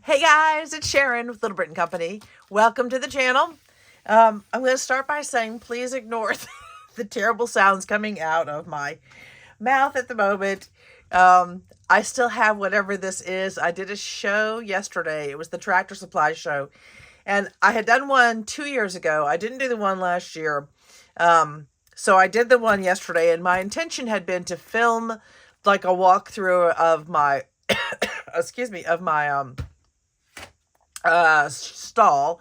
Hey guys, it's Sharon with Little Britain Company. Welcome to the channel. I'm going to start by saying please ignore the terrible sounds coming out of my mouth at the moment. I still have whatever this is. I did a show yesterday. It was the Tractor Supply show. And I had done one 2 years ago. I didn't do the one last year. So I did the one yesterday, and my intention had been to film like a walkthrough of my, excuse me, of my stall,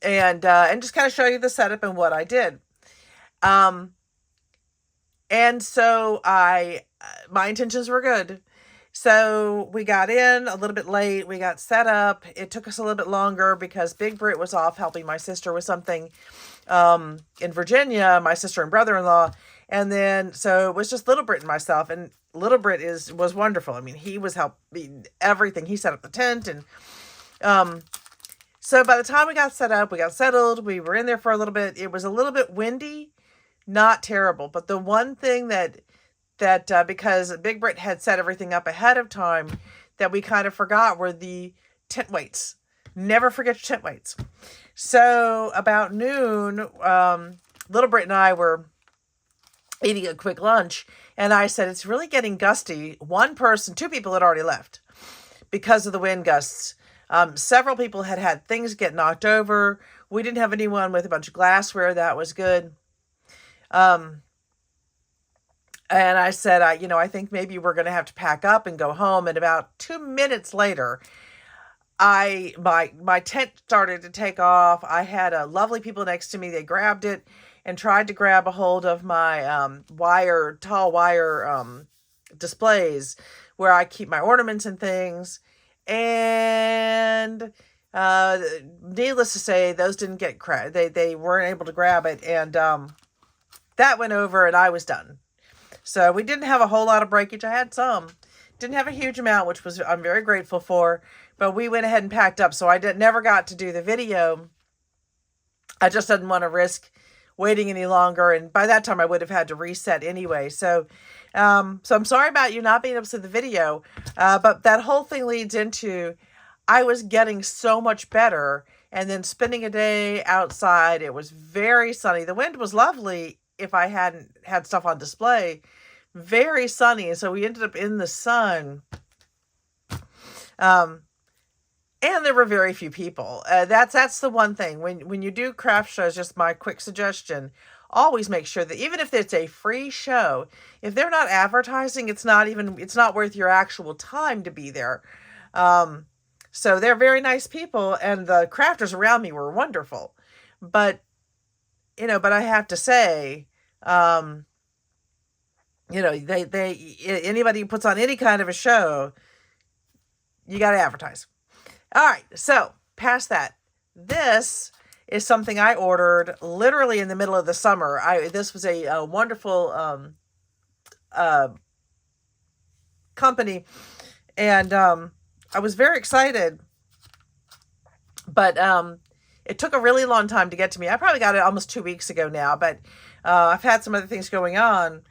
and just kind of show you the setup and what I did. And so my intentions were good. So we got in a little bit late. We got set up. It took us a little bit longer because Big Brit was off helping my sister with something in Virginia, my sister and brother-in-law. And then, so it was just Little Brit and myself. And Little Brit was wonderful. I mean, he was helping everything. He set up the tent. And so by the time we got set up, we got settled. We were in there for a little bit. It was a little bit windy, not terrible. But the one thing that because Big Brit had set everything up ahead of time, that we kind of forgot were the tent weights. Never forget your tent weights. So about noon, Little Brit and I were eating a quick lunch, and I said, it's really getting gusty. Two people had already left because of the wind gusts. Several people had things get knocked over. We didn't have anyone with a bunch of glassware. That was good. And I said, I think maybe we're going to have to pack up and go home. And about 2 minutes later, my tent started to take off. I had lovely people next to me. They grabbed it and tried to grab a hold of my tall wire displays where I keep my ornaments and things. And needless to say, those didn't get they weren't able to grab it, and that went over, and I was done. So we didn't have a whole lot of breakage. I had some. Didn't have a huge amount, which I'm very grateful for. But we went ahead and packed up. So I never got to do the video. I just didn't want to risk waiting any longer. And by that time, I would have had to reset anyway. So I'm sorry about you not being able to see the video. But that whole thing leads into I was getting so much better. And then spending a day outside. It was very sunny. The wind was lovely if I hadn't had stuff on display. Very sunny. And so we ended up in the sun. And there were very few people. That's the one thing. When you do craft shows, just my quick suggestion, always make sure that even if it's a free show, if they're not advertising, it's not worth your actual time to be there. So they're very nice people, and the crafters around me were wonderful. But I have to say, anybody who puts on any kind of a show, you got to advertise. All right. So past that, this is something I ordered literally in the middle of the summer. This was a wonderful, company, and, I was very excited, but, it took a really long time to get to me. I probably got it almost 2 weeks ago now, but I've had some other things going on.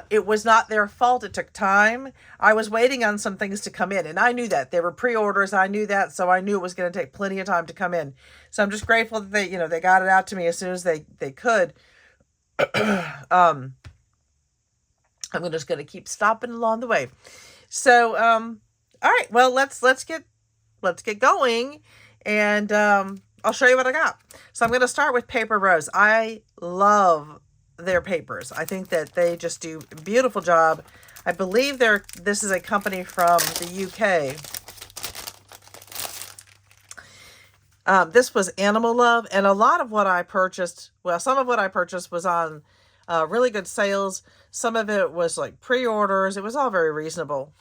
It was not their fault. It took time. I was waiting on some things to come in, and I knew that. They were pre-orders. I knew that, so I knew it was going to take plenty of time to come in. So I'm just grateful that they got it out to me as soon as they could. I'm just going to keep stopping along the way. So, all right. Well, let's get going, and I'll show you what I got. So I'm going to start with Paper Rose. I love their papers. I think that they just do a beautiful job. I believe this is a company from the UK. This was Animal Love, and a lot of what I purchased, some of what I purchased was on really good sales. Some of it was like pre-orders. It was all very reasonable.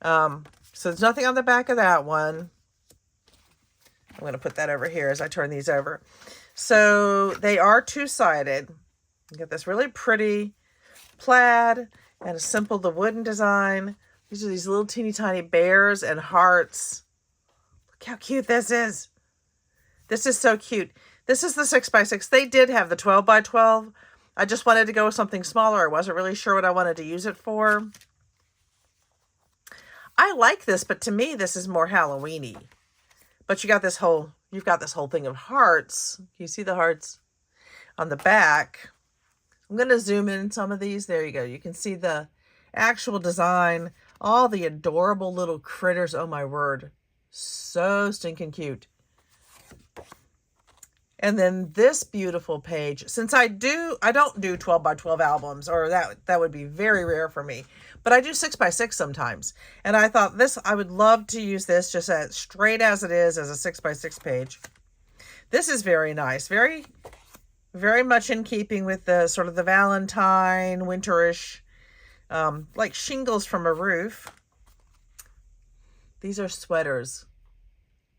So there's nothing on the back of that one. I'm going to put that over here as I turn these over. So they are two-sided. You get this really pretty plaid and the wooden design. These are these little teeny tiny bears and hearts. Look how cute this is. This is so cute. This is the 6x6. They did have the 12x12. I just wanted to go with something smaller. I wasn't really sure what I wanted to use it for. I like this, but to me, this is more Halloween-y. But you've got this whole thing of hearts. You see the hearts on the back. I'm going to zoom in some of these. There you go. You can see the actual design, all the adorable little critters. Oh my word. So stinking cute. And then this beautiful page, since I don't do 12 by 12 albums, or that would be very rare for me, but I do 6 by 6 sometimes. And I thought I would love to use this just as straight as it is as a 6 by 6 page. This is very nice. Very, very much in keeping with the sort of the Valentine, winterish, like shingles from a roof. These are sweaters.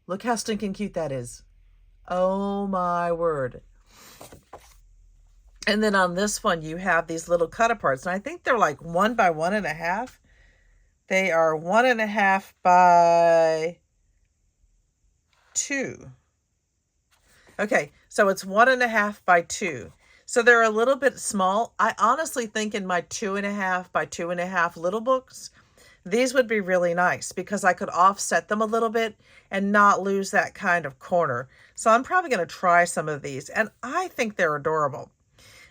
Look how stinking cute that is. Oh my word. And then on this one, you have these little cut aparts. And I think they're like 1 by 1.5. They are 1.5 by 2. Okay, so it's 1.5 by 2. So they're a little bit small. I honestly think in my 2.5 by 2.5 little books, these would be really nice because I could offset them a little bit and not lose that kind of corner. So I'm probably going to try some of these, and I think they're adorable.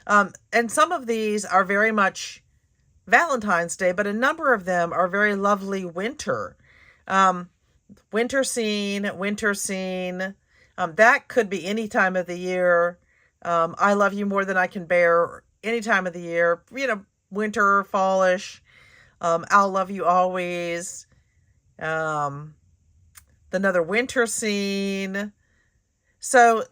And some of these are very much Valentine's Day, but a number of them are very lovely winter. Winter scene. That could be any time of the year. I love you more than I can bear. Any time of the year, winter, fallish. I'll love you always. Another winter scene. So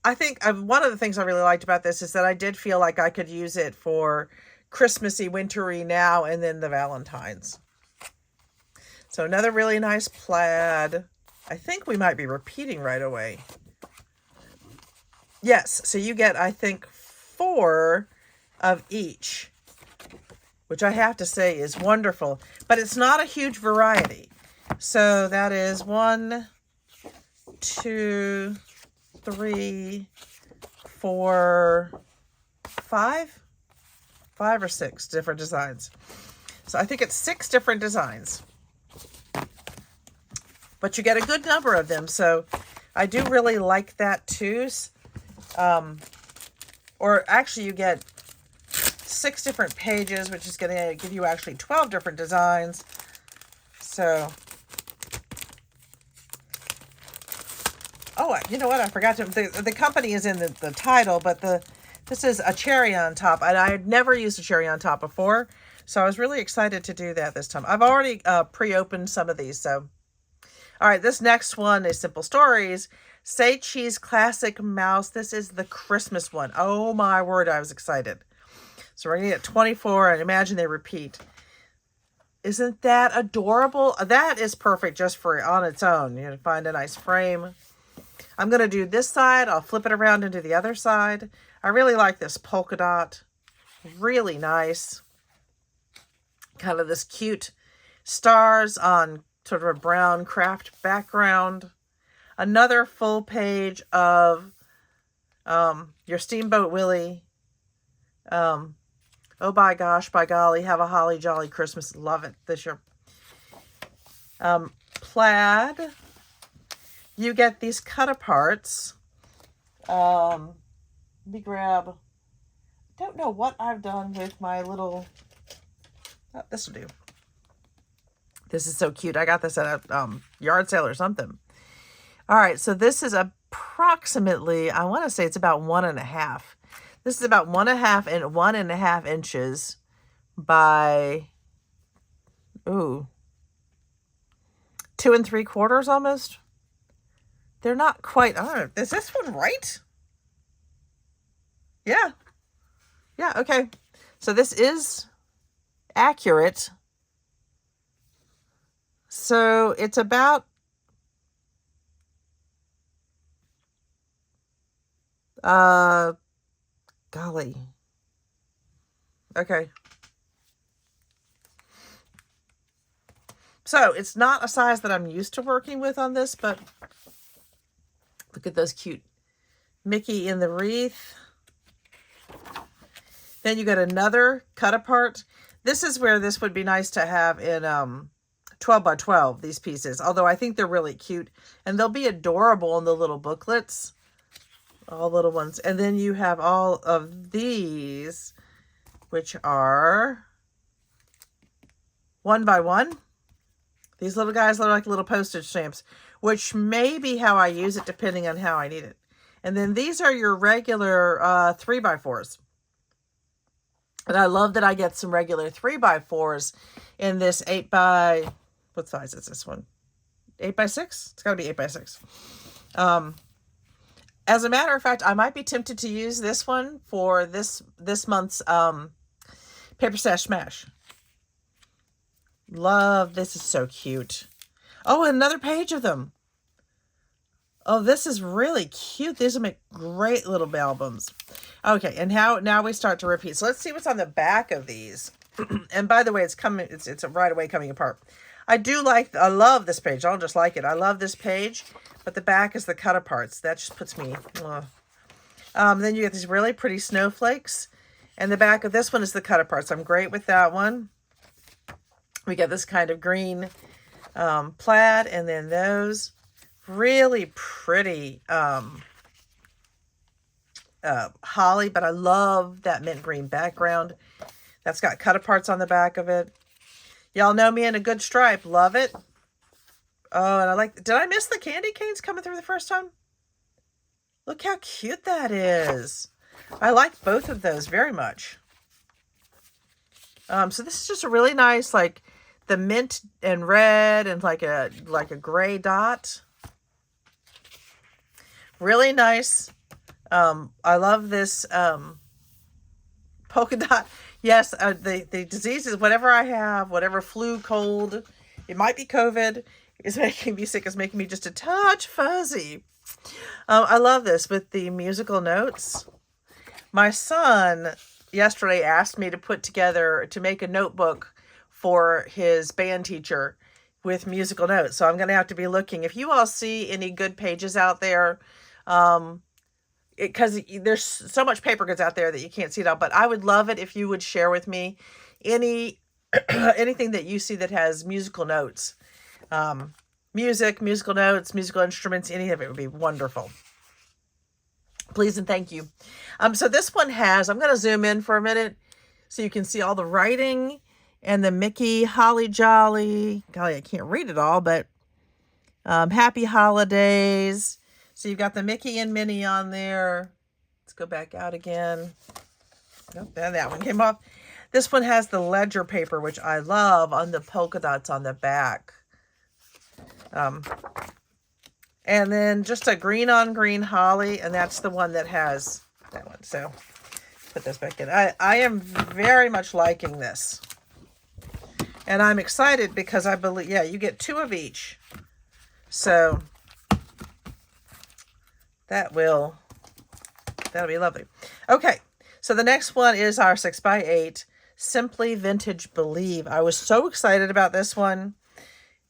I think one of the things I really liked about this is that I did feel like I could use it for Christmassy, wintry now, and then the Valentines. So another really nice plaid. I think we might be repeating right away. Yes, so you get, I think, 4 of each, which I have to say is wonderful, but it's not a huge variety. So that is 1, 2, 3, 4, 5 or 6 different designs. So I think it's 6 different designs, but you get a good number of them. So I do really like that too. Or actually you get 6 different pages, which is going to give you actually 12 different designs. So, oh, you know what? I forgot to, the company is in the title, but this is a cherry on top, and I had never used a cherry on top before, so I was really excited to do that this time. I've already pre-opened some of these, so. All right, this next one is Simple Stories. Say Cheese Classic Mouse. This is the Christmas one. Oh my word, I was excited. So we're going to get 24, and imagine they repeat. Isn't that adorable? That is perfect just for on its own. You find a nice frame. I'm going to do this side. I'll flip it around into the other side. I really like this polka dot. Really nice. Kind of this cute stars on sort of a brown craft background. Another full page of your Steamboat Willie. Oh, by gosh, by golly, have a holly jolly Christmas. Love it this year. Plaid. You get these cut aparts. Let me grab. Don't know what I've done with my little. Oh, this will do. This is so cute. I got this at a yard sale or something. All right, so this is approximately, I want to say it's about 1.5. This is about 1.5 and 1.5 inches by, 2 3/4 almost. They're not quite, I don't know, is this one right? Yeah. Yeah, okay. So this is accurate. So it's about golly. Okay. So it's not a size that I'm used to working with on this, but look at those cute Mickey in the wreath. Then you got another cut apart. This is where this would be nice to have in 12 by 12, these pieces. Although I think they're really cute. And they'll be adorable in the little booklets. All little ones. And then you have all of these, which are 1 by 1. These little guys look like little postage stamps, which may be how I use it depending on how I need it. And then these are your regular 3 by 4s. And I love that I get some regular 3 by 4s in this 8 by, what size is this one? 8 by 6? It's got to be 8 by 6. As a matter of fact, I might be tempted to use this one for this month's Paper Stash Smash. Love, this is so cute. Oh, another page of them. Oh, this is really cute. These will make great little albums. Okay, and now we start to repeat. So let's see what's on the back of these. And by the way, it's right away coming apart. I love this page. I don't just like it. I love this page, but the back is the cut aparts. That just puts me, then you get these really pretty snowflakes. And the back of this one is the cut aparts. I'm great with that one. We get this kind of green plaid, and then those really pretty holly, but I love that mint green background. That's got cut aparts on the back of it. Y'all know me in a good stripe. Love it. Oh, and did I miss the candy canes coming through the first time? Look how cute that is. I like both of those very much. So this is just a really nice, like the mint and red and like a gray dot. Really nice. I love this polka dot. Yes, the diseases, whatever I have, whatever flu, cold, it might be COVID, is making me sick, is making me just a touch fuzzy. I love this with the musical notes. My son yesterday asked me to make a notebook for his band teacher with musical notes. So I'm going to have to be looking. If you all see any good pages out there, because there's so much paper goods out there that you can't see it all, but I would love it if you would share with me anything that you see that has musical notes, musical notes, musical instruments, any of it would be wonderful. Please and thank you. So this one I'm going to zoom in for a minute so you can see all the writing and the Mintay Holly Jolly. Golly, I can't read it all, but happy holidays. So you've got the Mickey and Minnie on there. Let's go back out again. Nope, that one came off. This one has the ledger paper, which I love, on the polka dots on the back. And then just a green on green holly, and that's the one that has that one. So put this back in. I am very much liking this. And I'm excited because I believe, yeah, you get 2 of each. So that'll be lovely. Okay, so the next one is our 6x8 Simply Vintage Believe. I was so excited about this one.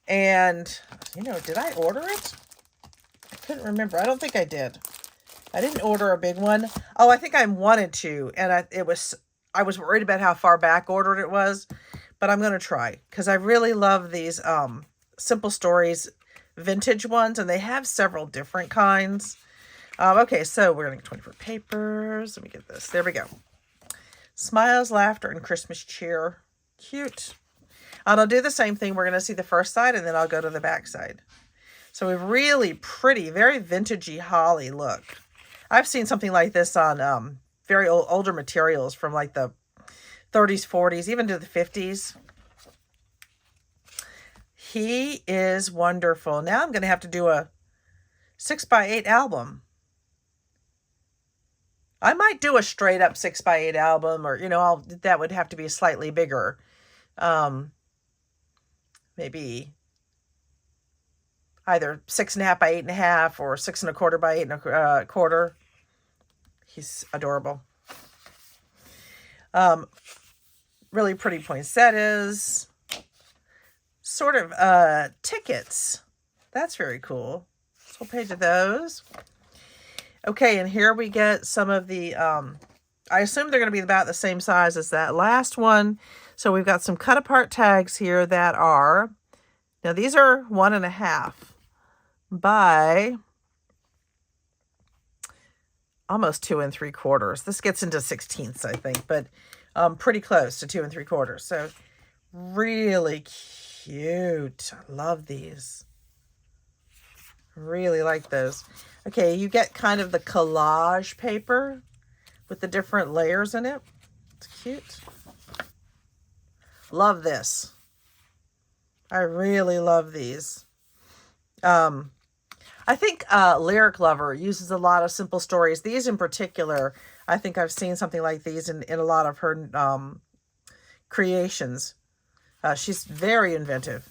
And, did I order it? I couldn't remember. I don't think I did. I didn't order a big one. Oh, I think I wanted to. And I was worried about how far back ordered it was. But I'm going to try. Because I really love these Simple Stories vintage ones. And they have several different kinds. Okay, so we're going to get 24 papers. Let me get this. There we go. Smiles, laughter, and Christmas cheer. Cute. And I'll do the same thing. We're going to see the first side, and then I'll go to the back side. So a really pretty, very vintagey holly look. I've seen something like this on very older materials from like the 30s, 40s, even to the 50s. He is wonderful. Now I'm going to have to do a 6x8 album. I might do a straight up 6x8 album, or, that would have to be slightly bigger. Maybe either 6.5 by 8.5 or 6.25 by 8.25. He's adorable. Really pretty poinsettias. Sort of tickets. That's very cool. Whole page of those. Okay, and here we get some of the, I assume they're going to be about the same size as that last one. So we've got some cut apart tags here that are Now these are 1.5 by almost 2 3/4. This gets into 16ths, I think, but pretty close to 2 3/4. So really cute. I love these. Really like those. Okay, you get kind of the collage paper with the different layers in it. It's cute. Love this. I really love these. I think Lyric Lover uses a lot of simple stories. These in particular, I think I've seen something like these in a lot of her creations. She's very inventive.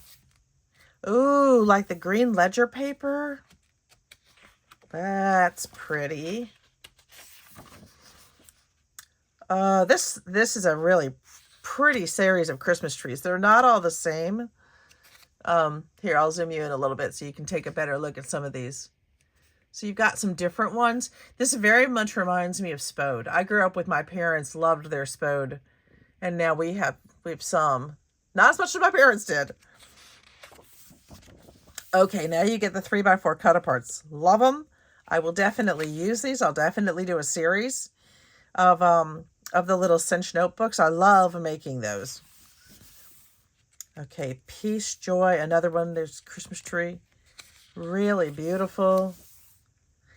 Ooh, like the green ledger paper. That's pretty. This is a really pretty series of Christmas trees. They're not all the same. Here, I'll zoom you in a little bit so you can take a better look at some of these. So you've got some different ones. This very much reminds me of Spode. I grew up with my parents, loved their Spode, and now we have some. Not as much as my parents did. Okay, now you get the 3x4 cut-aparts. Love them. I will definitely use these. I'll definitely do a series of the little cinch notebooks. I love making those. Okay, Peace, Joy, another one. There's Christmas tree. Really beautiful.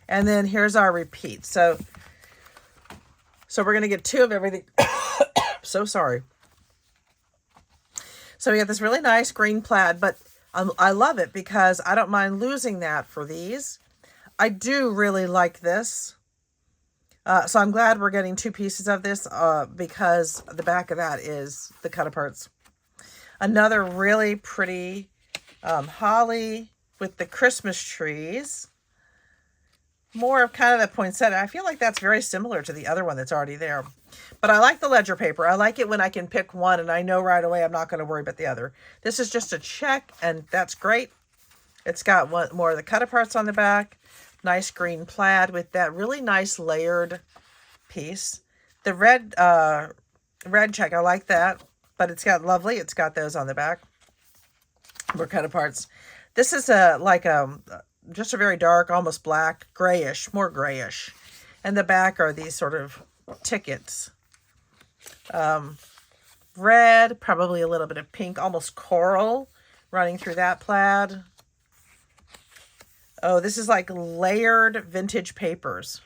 And then here's our repeat. So we're going to get 2 of everything. So sorry. So we got this really nice green plaid, but I love it because I don't mind losing that for these. I do really like this. So I'm glad we're getting 2 pieces of this because the back of that is the cut-aparts. Another really pretty holly with the Christmas trees. More of kind of the poinsettia. I feel like that's very similar to the other one that's already there. But I like the ledger paper. I like it when I can pick one and I know right away I'm not going to worry about the other. This is just a check and that's great. It's got more of the cut-aparts on the back. Nice green plaid with that really nice layered piece. The red check, I like that. But it's got got those on the back. More cut-aparts. This is just a very dark, almost black, grayish, more grayish. And the back are these sort of tickets. Red, probably a little bit of pink, almost coral running through that plaid. Oh, this is like layered vintage papers.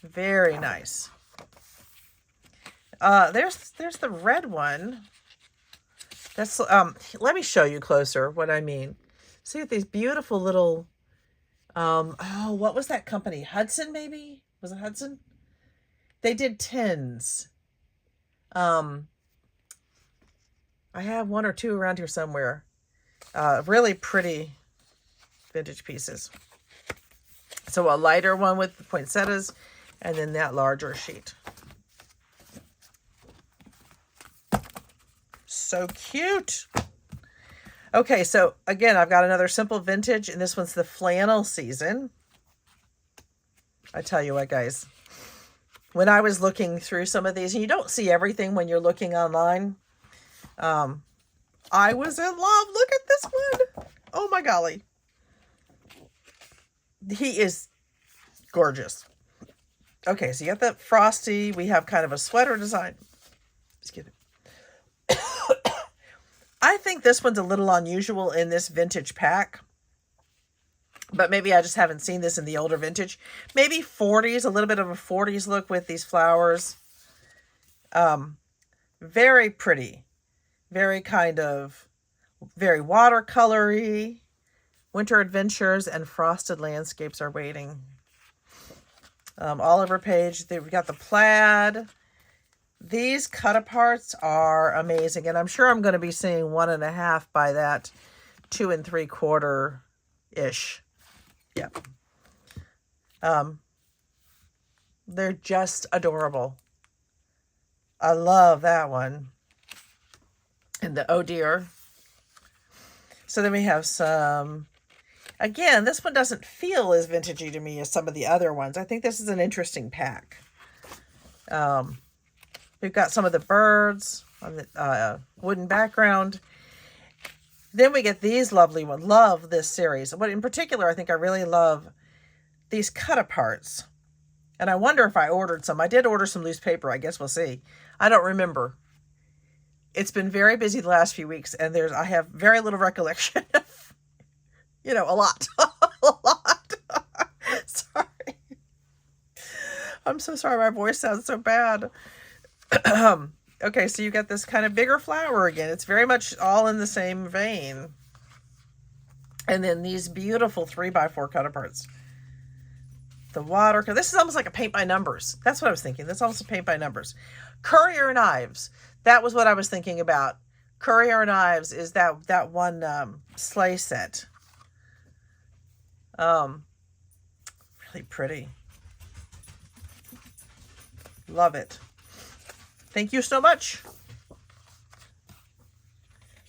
Very nice. There's the red one. That's let me show you closer what I mean. See these beautiful little oh, what was that company? Hudson, maybe? Was it Hudson? They did tins. I have 1 or 2 around here somewhere. Really pretty vintage pieces. So a lighter one with the poinsettias and then that larger sheet. So cute. Okay, so again, I've got another simple vintage, and this one's the flannel season. I tell you what, guys, when I was looking through some of these, and you don't see everything when you're looking online, I was in love. Look at this one. Oh my golly. He is gorgeous. Okay, so you got the frosty. We have kind of a sweater design. Excuse me. I think this one's a little unusual in this vintage pack. But maybe I just haven't seen this in the older vintage. Maybe 40s, a little bit of a 40s look with these flowers. Very pretty. Very very watercolory. Winter adventures and frosted landscapes are waiting. Oliver Page. We got the plaid. These cut-aparts are amazing. And I'm sure I'm going to be seeing 1.5 by that 2 3/4-ish. Yep. They're just adorable. I love that one. And the oh dear. So then we have some, again, this one doesn't feel as vintagey to me as some of the other ones. I think this is an interesting pack. We've got some of the birds on the wooden background. Then we get these lovely ones. Love this series. What in particular, I think I really love these cut-aparts. And I wonder if I ordered some. I did order some loose paper. I guess we'll see. I don't remember. It's been very busy the last few weeks, and I have very little recollection of, a lot. A lot. Sorry. I'm so sorry. My voice sounds so bad. Okay, so you got this kind of bigger flower again. It's very much all in the same vein. And then these beautiful 3x4 cut-aparts. The water, this is almost like a paint by numbers. That's what I was thinking. That's almost a paint by numbers. Courier Knives. That was what I was thinking about. Courier Knives is that one sleigh set. Really pretty. Love it. Thank you so much.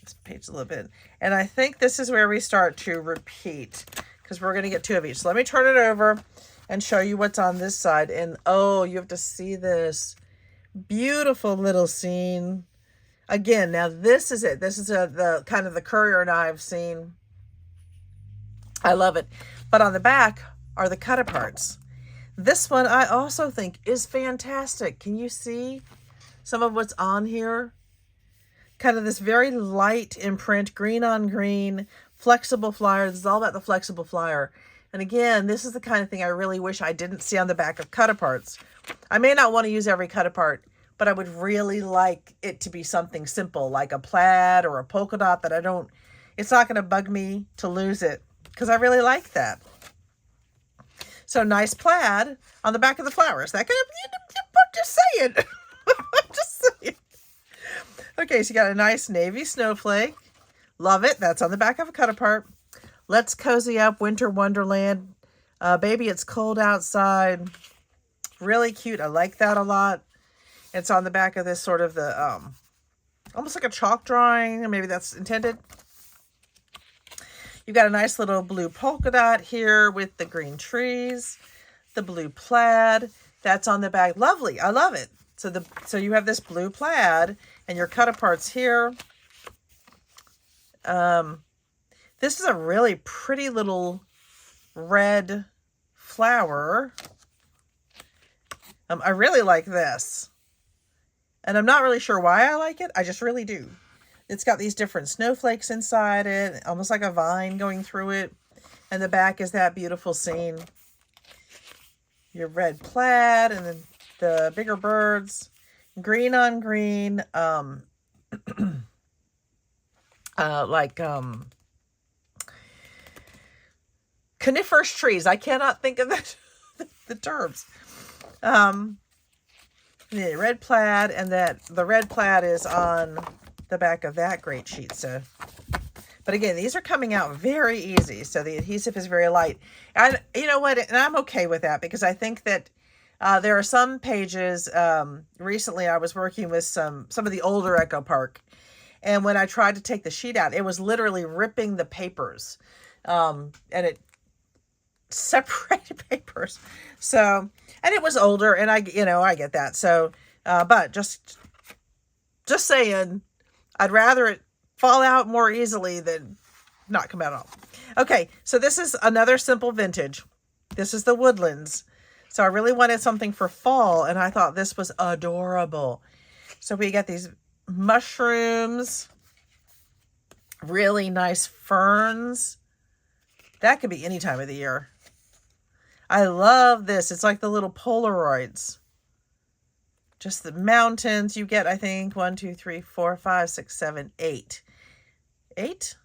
This page a little bit. And I think this is where we start to repeat, because we're going to get 2 of each. So let me turn it over and show you what's on this side. And oh, you have to see this beautiful little scene. Again, now this is it. This is the kind of the Courier Knife scene. I love it. But on the back are the cut-aparts. This one I also think is fantastic. Can you see some of what's on here? Kind of this very light imprint, green on green, flexible flyer. This is all about the flexible flyer. And again, this is the kind of thing I really wish I didn't see on the back of cut-aparts. I may not want to use every cut-apart, but I would really like it to be something simple, like a plaid or a polka dot that it's not going to bug me to lose it, because I really like that. So nice plaid on the back of the flowers. That could, I'm just saying. I'm just saying. Okay, so you got a nice navy snowflake. Love it. That's on the back of a cut-apart. Let's cozy up, Winter Wonderland. Baby, it's cold outside. Really cute. I like that a lot. It's on the back of this sort of the, almost like a chalk drawing. Maybe that's intended. You've got a nice little blue polka dot here with the green trees. The blue plaid. That's on the back. Lovely. I love it. So you have this blue plaid and your cut-aparts here. This is a really pretty little red flower. I really like this. And I'm not really sure why I like it. I just really do. It's got these different snowflakes inside it, almost like a vine going through it. And the back is that beautiful scene. Your red plaid and then the bigger birds. Green on green. Coniferous trees. I cannot think of the terms. The red plaid, and the red plaid is on the back of that great sheet. So, but again, these are coming out very easy. So the adhesive is very light. And you know what? And I'm okay with that, because I think that there are some pages. Recently, I was working with some of the older Echo Park, and when I tried to take the sheet out, it was literally ripping the papers, and it separated papers. So, and it was older, and I get that. So, but just saying, I'd rather it fall out more easily than not come out at all. Okay, so this is another simple vintage. This is the Woodlands. So I really wanted something for fall, and I thought this was adorable. So we got these mushrooms, really nice ferns. That could be any time of the year. I love this. It's like the little Polaroids. Just the mountains. You get, I think, 1, 2, 3, 4, 5, 6, 7, 8. 8?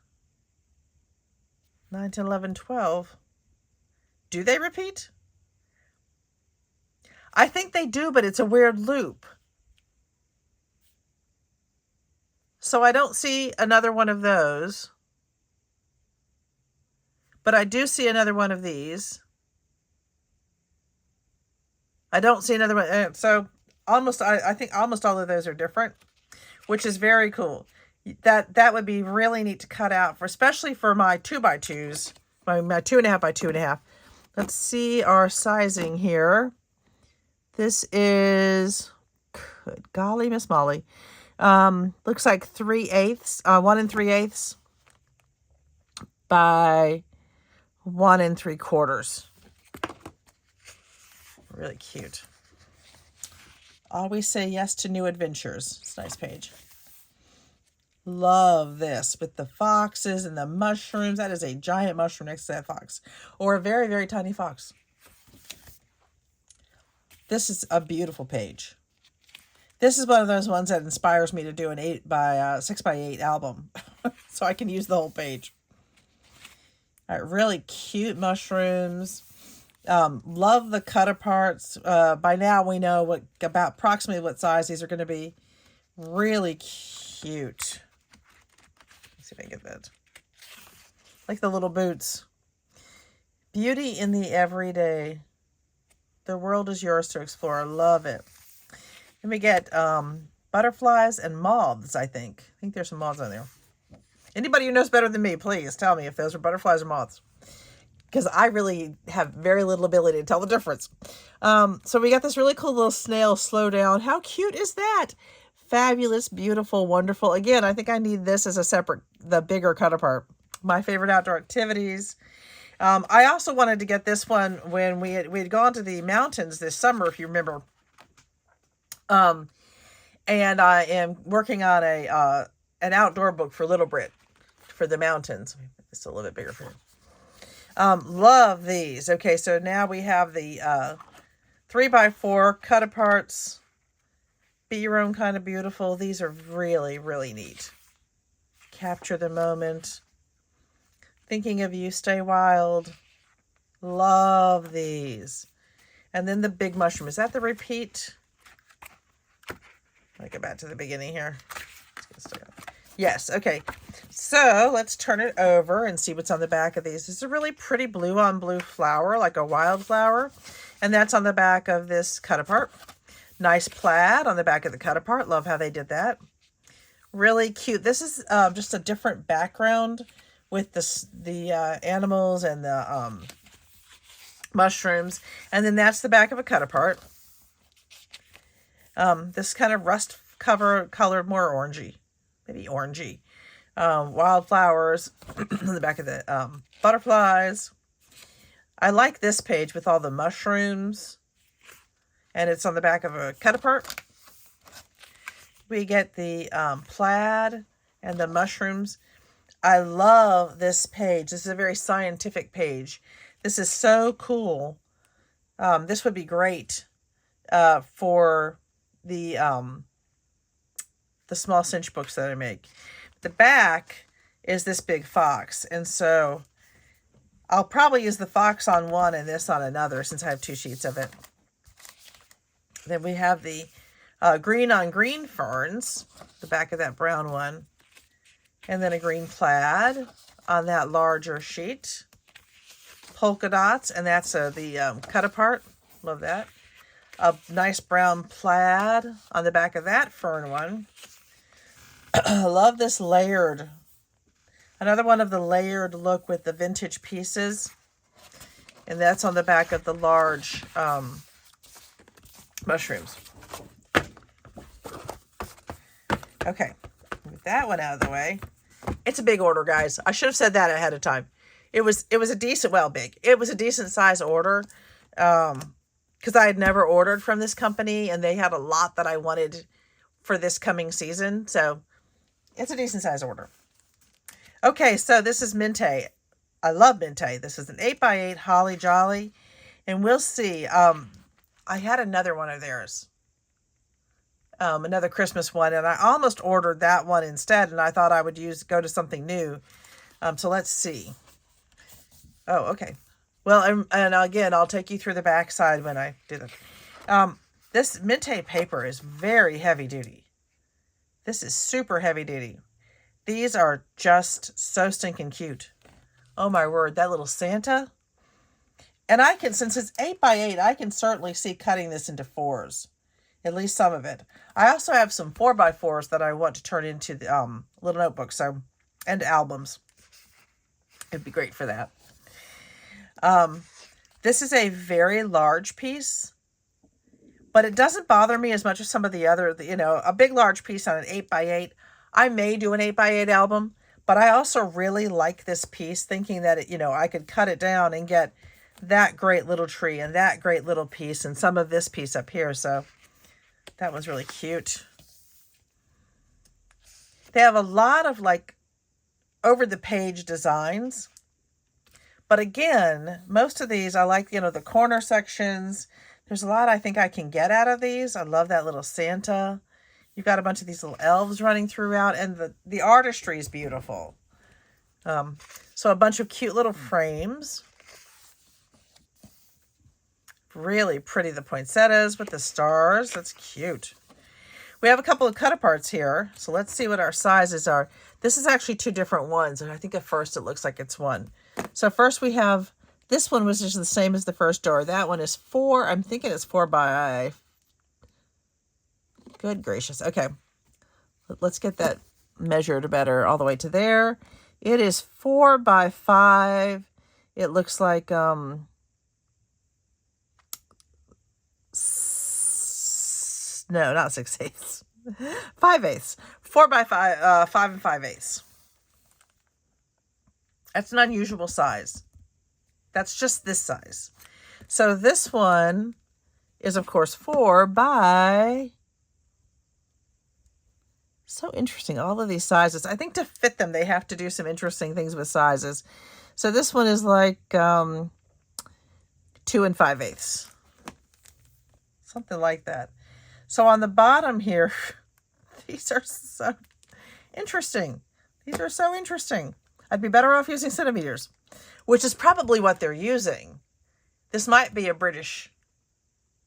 9, 10, 11, 12. Do they repeat? I think they do, but it's a weird loop. So I don't see another one of those. But I do see another one of these. I don't see another one. So I think almost all of those are different, which is very cool. That would be really neat to cut out, especially for my 2x2s, my 2.5 by 2.5. Let's see our sizing here. This is, good golly, Miss Molly. Looks like 3/8, 1 3/8. by 1 3/4. Really cute. Always say yes to new adventures. It's a nice page. Love this with the foxes and the mushrooms. That is a giant mushroom next to that fox, or a very, very tiny fox. This is a beautiful page. This is one of those ones that inspires me to do an 6x8 album so I can use the whole page. All right, really cute mushrooms. Love the cut aparts. By now we know approximately what size these are going to be. Really cute. Let's see if I can get that. Like the little boots. Beauty in the everyday. The world is yours to explore. I love it. Then we get butterflies and moths, I think. I think there's some moths on there. Anybody who knows better than me, please tell me if those are butterflies or moths, because I really have very little ability to tell the difference. So we got this really cool little snail slow down. How cute is that? Fabulous, beautiful, wonderful. Again, I think I need this as a separate, the bigger cut apart. My favorite outdoor activities. I also wanted to get this one when we had gone to the mountains this summer, if you remember. And I am working on an outdoor book for Little Brit for the mountains. It's a little bit bigger for you. Love these. Okay, so now we have the 3x4 cut aparts. Be your own kind of beautiful. These are really, really neat. Capture the moment. Thinking of you, stay wild. Love these. And then the big mushroom. Is that the repeat? Let me go back to the beginning here. Yes, okay. So let's turn it over and see what's on the back of these. This is a really pretty blue on blue flower, like a wildflower. And that's on the back of this cut apart. Nice plaid on the back of the cut apart. Love how they did that. Really cute. This is just a different background with the animals and the mushrooms. And then that's the back of a cut apart. This kind of rust colored, more orangey, maybe orangey. Wildflowers on the back of the butterflies. I like this page with all the mushrooms, and it's on the back of a cut apart. We get the plaid and the mushrooms. I love this page. This is a very scientific page. This is so cool. This would be great for the small cinch books that I make. The back is this big fox, and so I'll probably use the fox on one and this on another since I have 2 sheets of it. Then we have the green on green ferns, the back of that brown one, and then a green plaid on that larger sheet. Polka dots, and that's the cut apart. Love that. A nice brown plaid on the back of that fern one. I love this layered. Another one of the layered look with the vintage pieces. And that's on the back of the large mushrooms. Okay, with that one out of the way. It's a big order, guys. I should have said that ahead of time. It was a decent, well, big. It was a decent size order. Because I had never ordered from this company, and they had a lot that I wanted for this coming season. So it's a decent size order. Okay, so this is Mintay. I love Mintay. This is an 8x8 Holly Jolly. And we'll see. I had another one of theirs. Another Christmas one. And I almost ordered that one instead. And I thought I would go to something new. So let's see. Oh, okay. Well, and again, I'll take you through the back side when I do that. This Mintay paper is very heavy duty. This is super heavy duty. These are just so stinking cute. Oh my word, that little Santa. And I can, since it's 8x8, I can certainly see cutting this into 4s. At least some of it. I also have some 4x4s that I want to turn into the little notebooks and albums. It'd be great for that. This is a very large piece, but it doesn't bother me as much as some of the other, a big large piece on an 8x8. I may do an 8x8 album, But I also really like this piece, thinking that, I could cut it down and get that great little tree and that great little piece and some of this piece up here. So that was really cute. They have a lot of like over the page designs. But again, most of these, I like, the corner sections. There's a lot I think I can get out of these. I love that little Santa. You've got a bunch of these little elves running throughout, and the artistry is beautiful. So a bunch of cute little frames. Really pretty, the poinsettias with the stars. That's cute. We have a couple of cut-aparts here, so let's see what our sizes are. This is actually two different ones, and I think at first it looks like it's one. So first we have, this one was just the same as the first door. That one is 4, I'm thinking it's 4 by, good gracious. Okay, let's get that measured better all the way to there. It is 4 by 5. It looks like, no, not 6/8. 5/8. 4 by 5, 5 and 5/8. That's an unusual size. That's just this size. So this one is, of course, 4 by... So interesting, all of these sizes. I think to fit them, they have to do some interesting things with sizes. So this one is like 2 and 5/8. Something like that. So on the bottom here, these are so interesting. These are so interesting. I'd be better off using centimeters, which is probably what they're using. This might be a British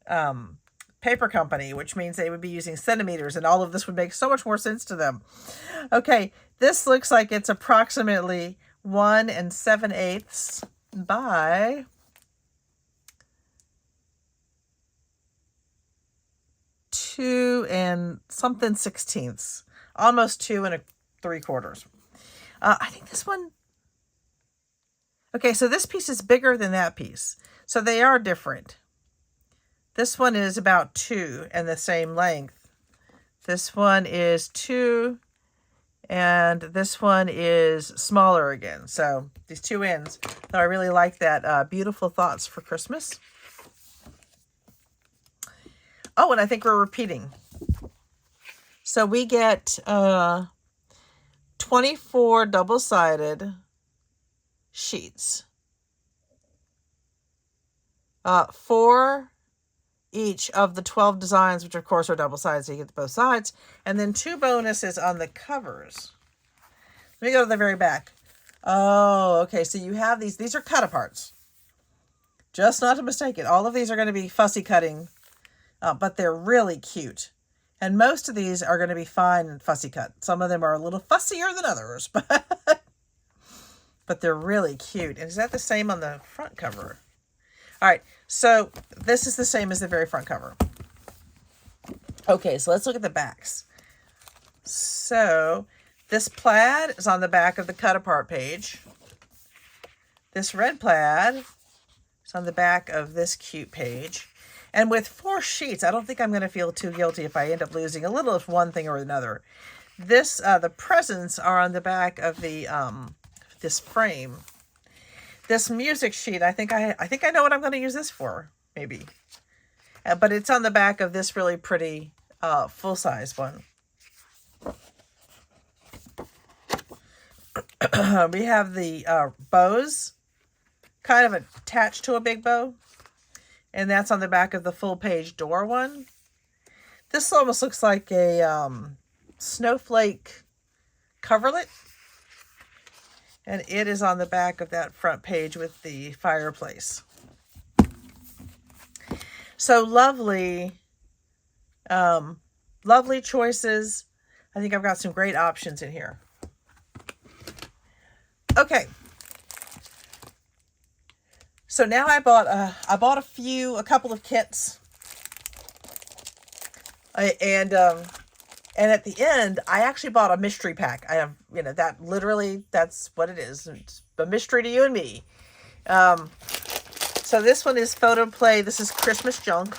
paper company, which means they would be using centimeters, and all of this would make so much more sense to them. Okay, this looks like it's approximately 1 7/8 by 2 16ths, almost 2 3/4. I think this one, okay, so this piece is bigger than that piece. So they are different. This one is about 2 and the same length. This one is 2, and this one is smaller again. So these two ends. So I really like that. Beautiful Thoughts for Christmas. Oh, and I think we're repeating. So we get 24 double-sided sheets. 4 each of the 12 designs, which of course are double-sided, so you get both sides. And then 2 bonuses on the covers. Let me go to the very back. Oh, okay, so you have these. These are cut-aparts. Just not to mistake it. All of these are going to be fussy cutting, but they're really cute. And most of these are going to be fine and fussy cut. Some of them are a little fussier than others, but they're really cute. And is that the same on the front cover? All right, so this is the same as the very front cover. Okay, so let's look at the backs. So this plaid is on the back of the cut apart page. This red plaid is on the back of this cute page. And with 4 sheets, I don't think I'm going to feel too guilty if I end up losing a little of one thing or another. This, the presents are on the back of the this frame. This music sheet, I think I know what I'm going to use this for, maybe. But it's on the back of this really pretty full-size one. We have the bows kind of attached to a big bow. And that's on the back of the full-page door one. This almost looks like a snowflake coverlet. And it is on the back of that front page with the fireplace. So lovely, lovely choices. I think I've got some great options in here. Okay. So now I bought a couple of kits. And at the end, I actually bought a mystery pack. I have, that literally, that's what it is. It's a mystery to you and me. So this one is Photo Play. This is Christmas junk.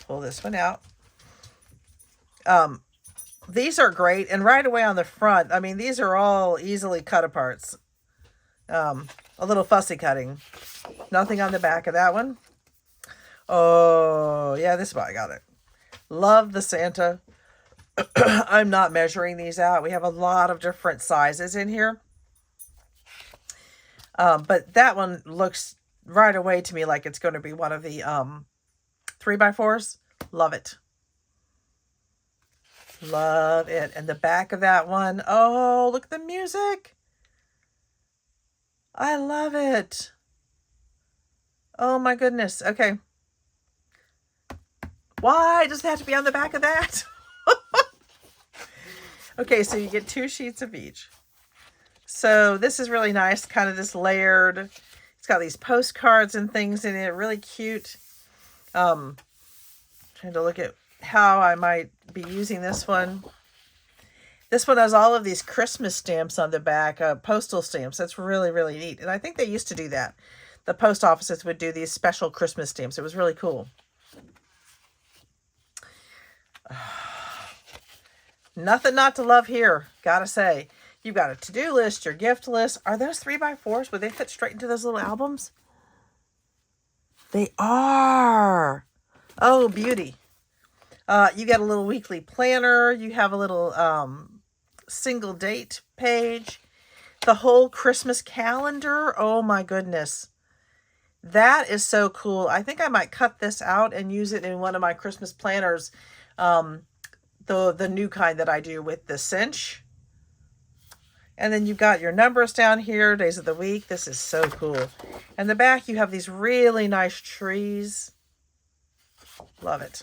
Pull this one out. These are great. And right away on the front, I mean, these are all easily cut aparts. A little fussy cutting. Nothing on the back of that one. Oh, yeah, this is why I got it. Love the Santa. I'm not measuring these out. We have a lot of different sizes in here. But that one looks right away to me like it's going to be one of the 3x4s. Love it. Love it. And the back of that one. Oh, look at the music. I love it. Oh my goodness. Okay. Why does it have to be on the back of that? Okay, so you get 2 sheets of each. So this is really nice, kind of this layered. It's got these postcards and things in it, really cute. Trying to look at how I might be using this one. This one has all of these Christmas stamps on the back, postal stamps. That's really, really neat. And I think they used to do that. The post offices would do these special Christmas stamps. It was really cool. Nothing not to love here, gotta say. You've got a to-do list, your gift list. Are those 3x4s? Would they fit straight into those little albums? They are. Oh, beauty. You get a little weekly planner. You have a little single date page. The whole Christmas calendar. Oh my goodness. That is so cool. I think I might cut this out and use it in one of my Christmas planners. The new kind that I do with the cinch. And then you've got your numbers down here, days of the week. This is so cool. And the back, you have these really nice trees. Love it.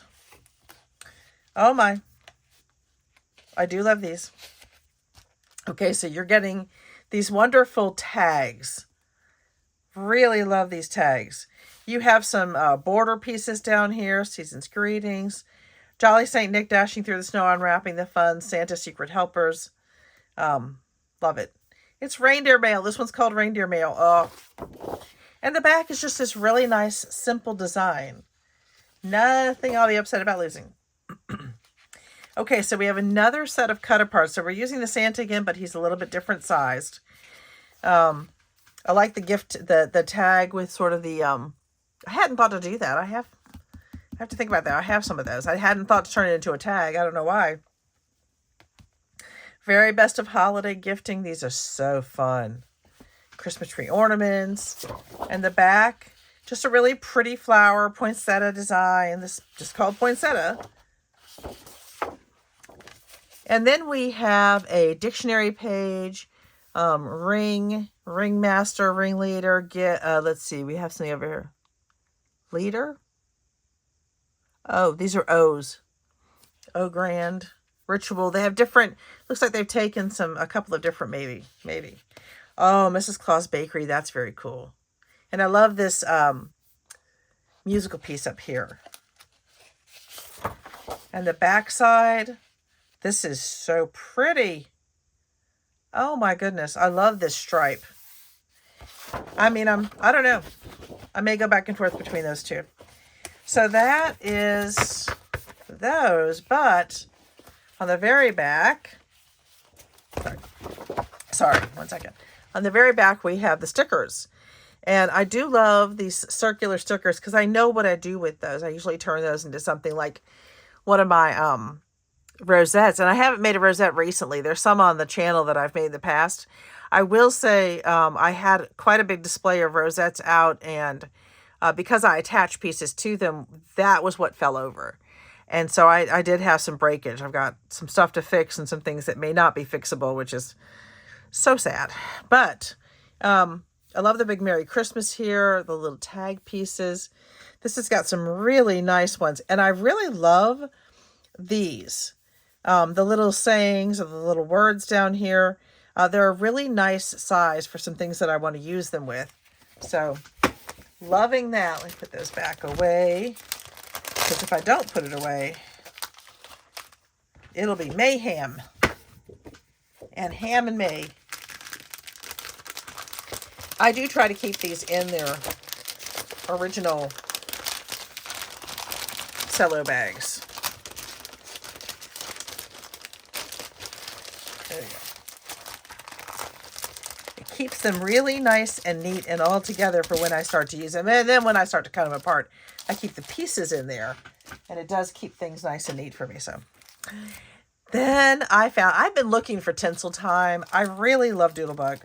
Oh my. I do love these. Okay, so you're getting these wonderful tags. Really love these tags. You have some border pieces down here. Season's greetings. Jolly Saint Nick dashing through the snow, unwrapping the fun. Santa's secret helpers. Love it. It's reindeer mail. This one's called reindeer mail. Oh. And the back is just this really nice, simple design. Nothing I'll be upset about losing. Okay, so we have another set of cut aparts. So we're using the Santa again, but he's a little bit different sized. I like the gift, the tag with sort of the, I hadn't thought to do that. I have to think about that. I have some of those. I hadn't thought to turn it into a tag. I don't know why. Very best of holiday gifting. These are so fun. Christmas tree ornaments. And the back, just a really pretty flower poinsettia design. This just called poinsettia. And then we have a dictionary page. Ringmaster, ringleader. Let's see. We have something over here. Leader. Oh, these are O's. Oh, grand. Ritual. They have different, looks like they've taken a couple of different maybe. Oh, Mrs. Claus Bakery. That's very cool. And I love this musical piece up here. And the back side. This is so pretty. Oh my goodness. I love this stripe. I mean, I don't know. I may go back and forth between those two. So that is those, but on the very back, sorry, 1 second. On the very back, we have the stickers. And I do love these circular stickers because I know what I do with those. I usually turn those into something like one of my rosettes. And I haven't made a rosette recently. There's some on the channel that I've made in the past. I will say I had quite a big display of rosettes out, and because I attached pieces to them, that was what fell over. And so I did have some breakage. I've got some stuff to fix and some things that may not be fixable, which is so sad. But I love the big Merry Christmas here, the little tag pieces. This has got some really nice ones. And I really love these. The little sayings or the little words down here. They're a really nice size for some things that I want to use them with. So loving that. Let me put those back away. Because if I don't put it away, it'll be mayhem. And ham and may. I do try to keep these in their original cello bags. them really nice and neat and all together for when I start to use them. And then when I start to cut them apart, I keep the pieces in there. And it does keep things nice and neat for me. So then I've been looking for Tinsel Time. I really love Doodlebug.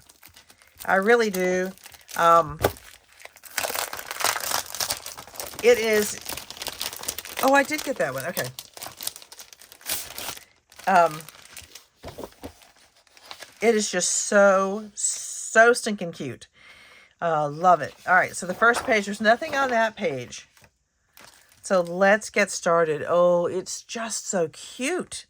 I really do. It is, oh, I did get that one. Okay. It is just so stinking cute. Love it. All right, so the first page, there's nothing on that page. So let's get started. Oh, it's just so cute.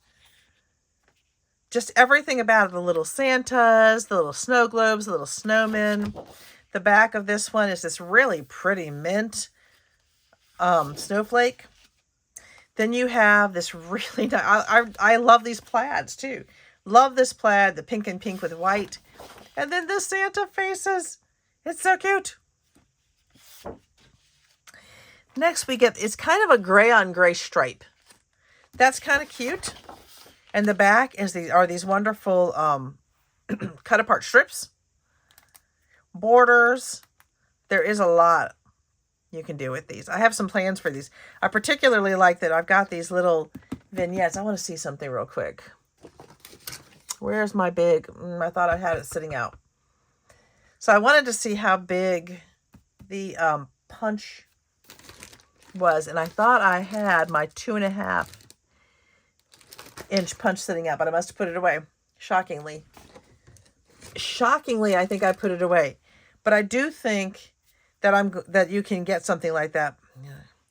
Just everything about it. The little Santas, the little snow globes, the little snowmen. The back of this one is this really pretty mint snowflake. Then you have this really nice, I love these plaids too. Love this plaid, the pink and pink with white. And then the Santa faces. It's so cute. Next we get, it's kind of a gray on gray stripe. That's kind of cute. And the back is these wonderful cut apart strips. Borders. There is a lot you can do with these. I have some plans for these. I particularly like that I've got these little vignettes. I want to see something real quick. Where's my big? I thought I had it sitting out. So I wanted to see how big the punch was. And I thought I had my 2.5 inch punch sitting out, but I must have put it away. Shockingly. Shockingly, I think I put it away. But I do think that you can get something like that.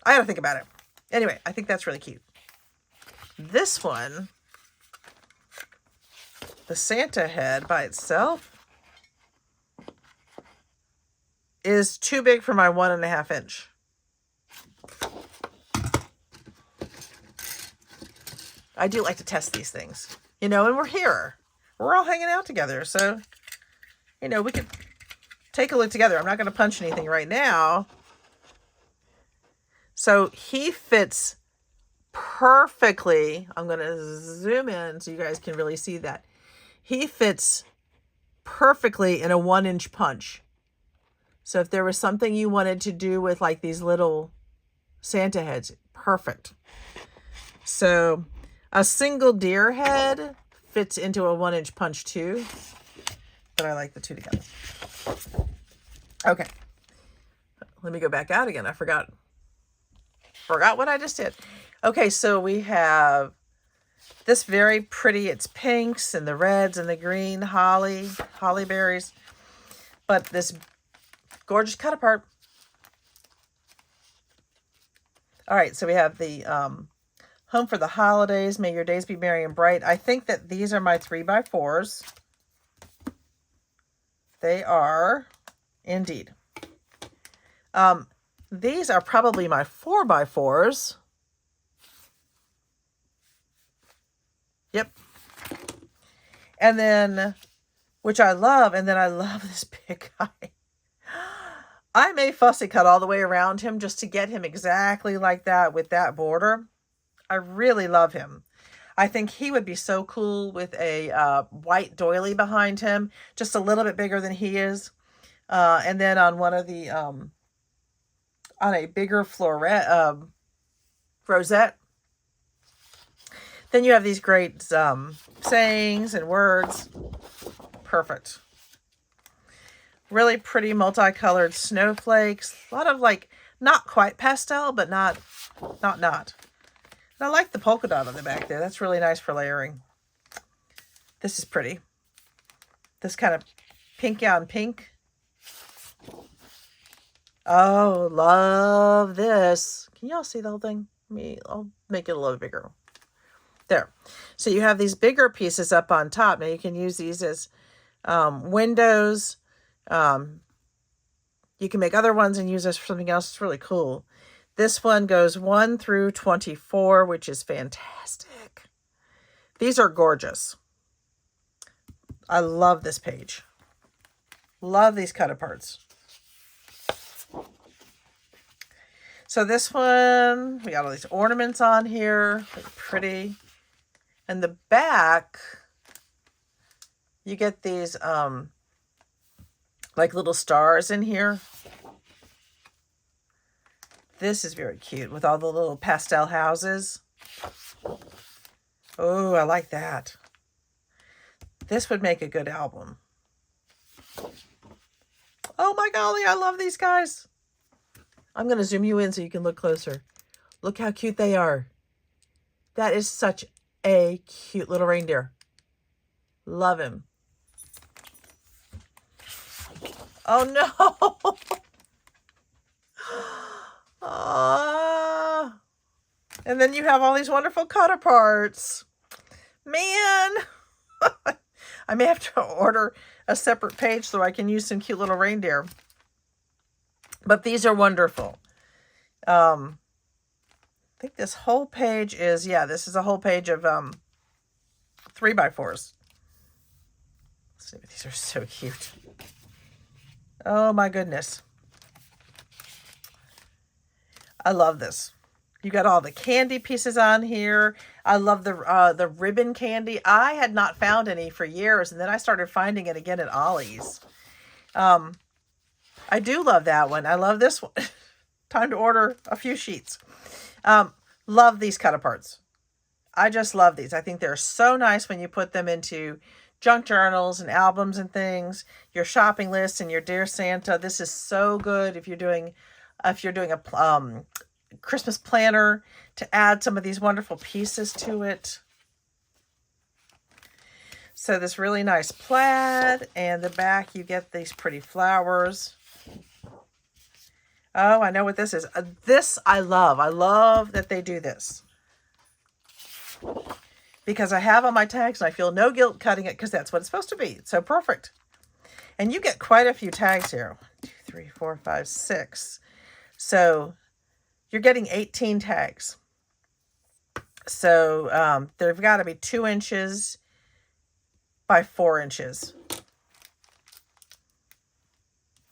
I gotta think about it. Anyway, I think that's really cute. This one, the Santa head by itself, is too big for my 1.5 inch. I do like to test these things, you know, and we're here. We're all hanging out together. So, you know, we could take a look together. I'm not going to punch anything right now. So he fits perfectly. I'm going to zoom in so you guys can really see that. He fits perfectly in a 1 inch punch. So if there was something you wanted to do with like these little Santa heads, perfect. So a single deer head fits into a 1 inch punch too, but I like the two together. Okay. Let me go back out again. I forgot what I just did. Okay, so we have this very pretty, it's pinks and the reds and the green holly berries, but this gorgeous cut apart. All right, so we have the Home for the Holidays, May Your Days Be Merry and Bright. I think that these are my 3x4s. They are indeed. These are probably my 4x4s. Yep. And then, which I love, and then I love this big guy. I may fussy cut all the way around him just to get him exactly like that with that border. I really love him. I think he would be so cool with a white doily behind him, just a little bit bigger than he is. And then on one of the, on a bigger floret, rosette. Then you have these great sayings and words. Perfect. Really pretty multicolored snowflakes. A lot of like, not quite pastel, but not. And I like the polka dot on the back there. That's really nice for layering. This is pretty. This kind of pink on pink. Oh, love this. Can y'all see the whole thing? I'll make it a little bigger. There. So you have these bigger pieces up on top. Now you can use these as windows. You can make other ones and use this for something else. It's really cool. This one goes 1 through 24, which is fantastic. These are gorgeous. I love this page. Love these cut aparts. So this one, we got all these ornaments on here. They're pretty. And the back, you get these like little stars in here. This is very cute with all the little pastel houses. Oh, I like that. This would make a good album. Oh my golly, I love these guys. I'm going to zoom you in so you can look closer. Look how cute they are. That is such a cute little reindeer. Love him. Oh no. And then you have all these wonderful cut-aparts. Man. I may have to order a separate page so I can use some cute little reindeer. But these are wonderful. I think this whole page is, yeah, this is a whole page of 3x4s. Let's see, these are so cute. Oh my goodness. I love this. You got all the candy pieces on here. I love the ribbon candy. I had not found any for years, and then I started finding it again at Ollie's. I do love that one. I love this one. Time to order a few sheets. Love these cut-aparts. I just love these. I think they're so nice when you put them into junk journals and albums and things, your shopping lists and your Dear Santa. This is so good if you're doing a Christmas planner, to add some of these wonderful pieces to it. So this really nice plaid, and the back you get these pretty flowers. Oh, I know what this is. This I love. I love that they do this, because I have on my tags and I feel no guilt cutting it, because that's what it's supposed to be. It's so perfect. And you get quite a few tags here. 1, 2, 3, 4, 5, 6. So you're getting 18 tags. So they've got to be 2 inches by 4 inches.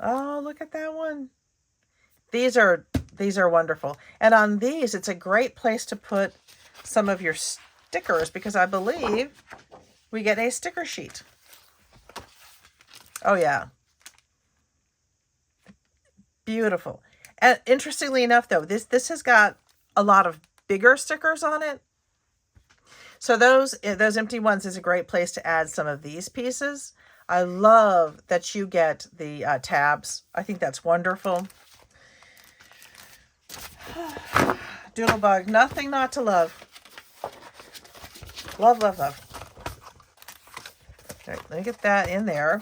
Oh, look at that one. These are wonderful. And on these, it's a great place to put some of your stickers, because I believe we get a sticker sheet. Oh yeah. Beautiful. And interestingly enough, though, this has got a lot of bigger stickers on it. So those empty ones is a great place to add some of these pieces. I love that you get the tabs. I think that's wonderful. Doodlebug, nothing not to love. Love, love, love. All right, let me get that in there.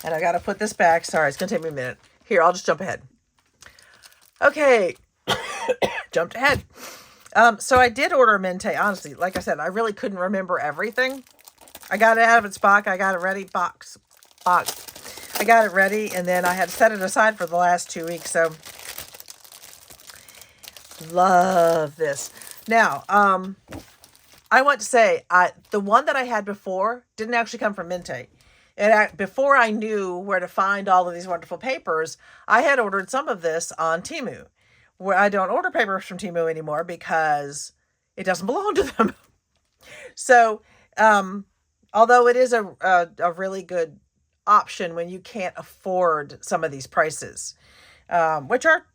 And I got to put this back. Sorry, it's going to take me a minute. Here, I'll just jump ahead. Okay. Jumped ahead. So I did order Mintay. Honestly, like I said, I really couldn't remember everything. I got it out of its box. I got it ready. Box. I got it ready, and then I had set it aside for the last 2 weeks. So, love this. Now, I want to say, the one that I had before didn't actually come from Mintay. Before I knew where to find all of these wonderful papers, I had ordered some of this on Temu, where I don't order papers from Temu anymore because it doesn't belong to them. So, although it is a really good option when you can't afford some of these prices, which are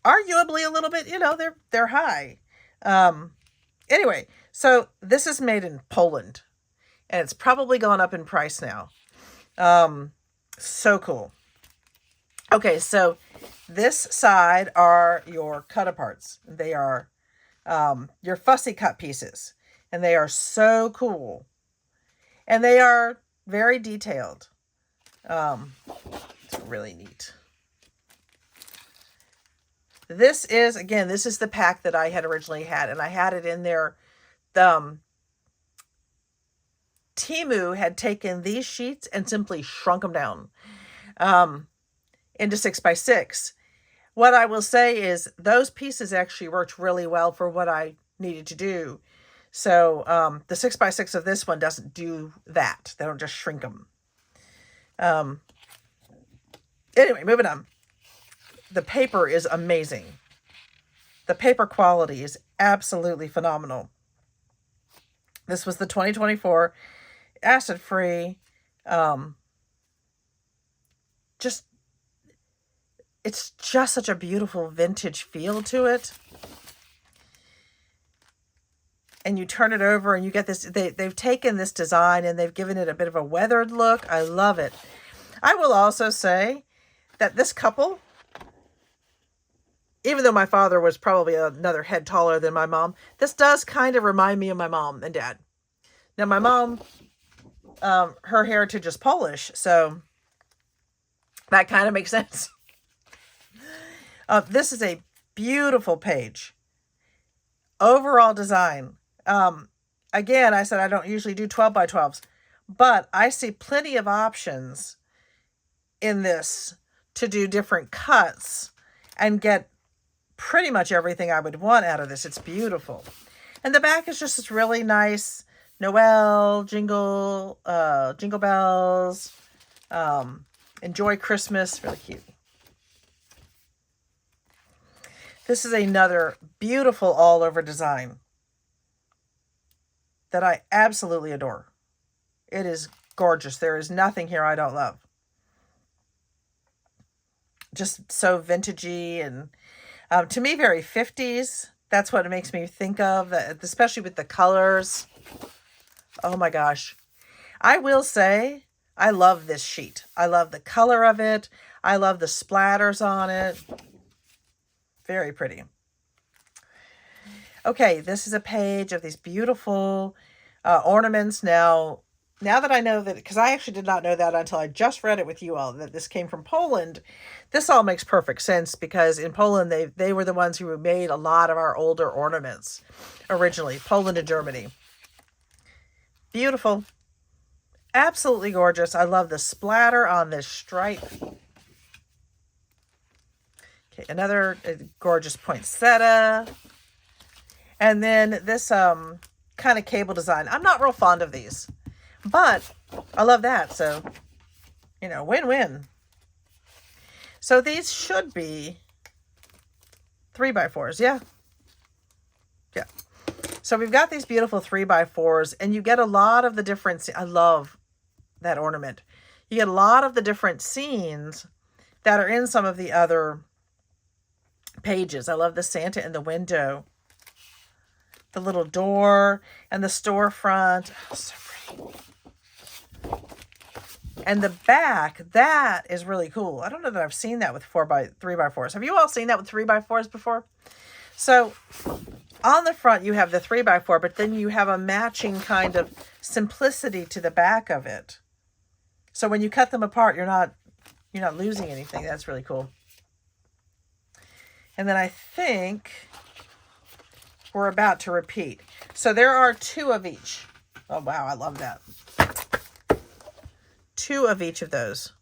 arguably a little bit, they're high. Anyway, so this is made in Poland. And it's probably gone up in price now. So cool. Okay, so this side are your cut-aparts. They are your fussy cut pieces. And they are so cool. And they are very detailed. It's really neat. This is the pack that I had originally had. And I had it in there. Temu had taken these sheets and simply shrunk them down into 6x6. What I will say is those pieces actually worked really well for what I needed to do. So the 6x6 of this one doesn't do that. They don't just shrink them. Anyway, moving on. The paper is amazing. The paper quality is absolutely phenomenal. This was the 2024 acid-free Um, just, it's just such a beautiful vintage feel to it. And you turn it over and you get this, they've taken this design and they've given it a bit of a weathered look. I love it. I will also say that this couple, even though my father was probably another head taller than my mom, this does kind of remind me of my mom and dad. Now, my mom, her heritage is Polish, so that kind of makes sense. This is a beautiful page. Overall design. Again, I said I don't usually do 12 by 12s, but I see plenty of options in this to do different cuts and get pretty much everything I would want out of this. It's beautiful. And the back is just this really nice Noel, jingle bells, enjoy Christmas. Really cute. This is another beautiful all over design that I absolutely adore. It is gorgeous. There is nothing here I don't love. Just so vintagey and to me very 50s. That's what it makes me think of, especially with the colors. Oh my gosh. I will say I love this sheet. I love the color of it. I love the splatters on it. Very pretty. Okay, this is a page of these beautiful ornaments. Now that I know that, because I actually did not know that until I just read it with you all, that this came from Poland, this all makes perfect sense because in Poland, they were the ones who made a lot of our older ornaments originally, Poland and Germany. Beautiful. Absolutely gorgeous. I love the splatter on this stripe. Okay, another gorgeous poinsettia. And then this kind of cable design. I'm not real fond of these, but I love that. So, you know, win-win. So these should be 3x4s. Yeah. Yeah. So we've got these beautiful 3x4s and you get a lot of the different, I love that ornament. You get a lot of the different scenes that are in some of the other pages. I love the Santa in the window, the little door and the storefront. Oh, so pretty. And the back, that is really cool. I don't know that I've seen that with 3x4s. Have you all seen that with 3x4s before? So on the front, you have the 3x4, but then you have a matching kind of simplicity to the back of it. So when you cut them apart, you're not losing anything. That's really cool. And then I think we're about to repeat. So there are 2 of each. Oh, wow. I love that. 2 of each of those.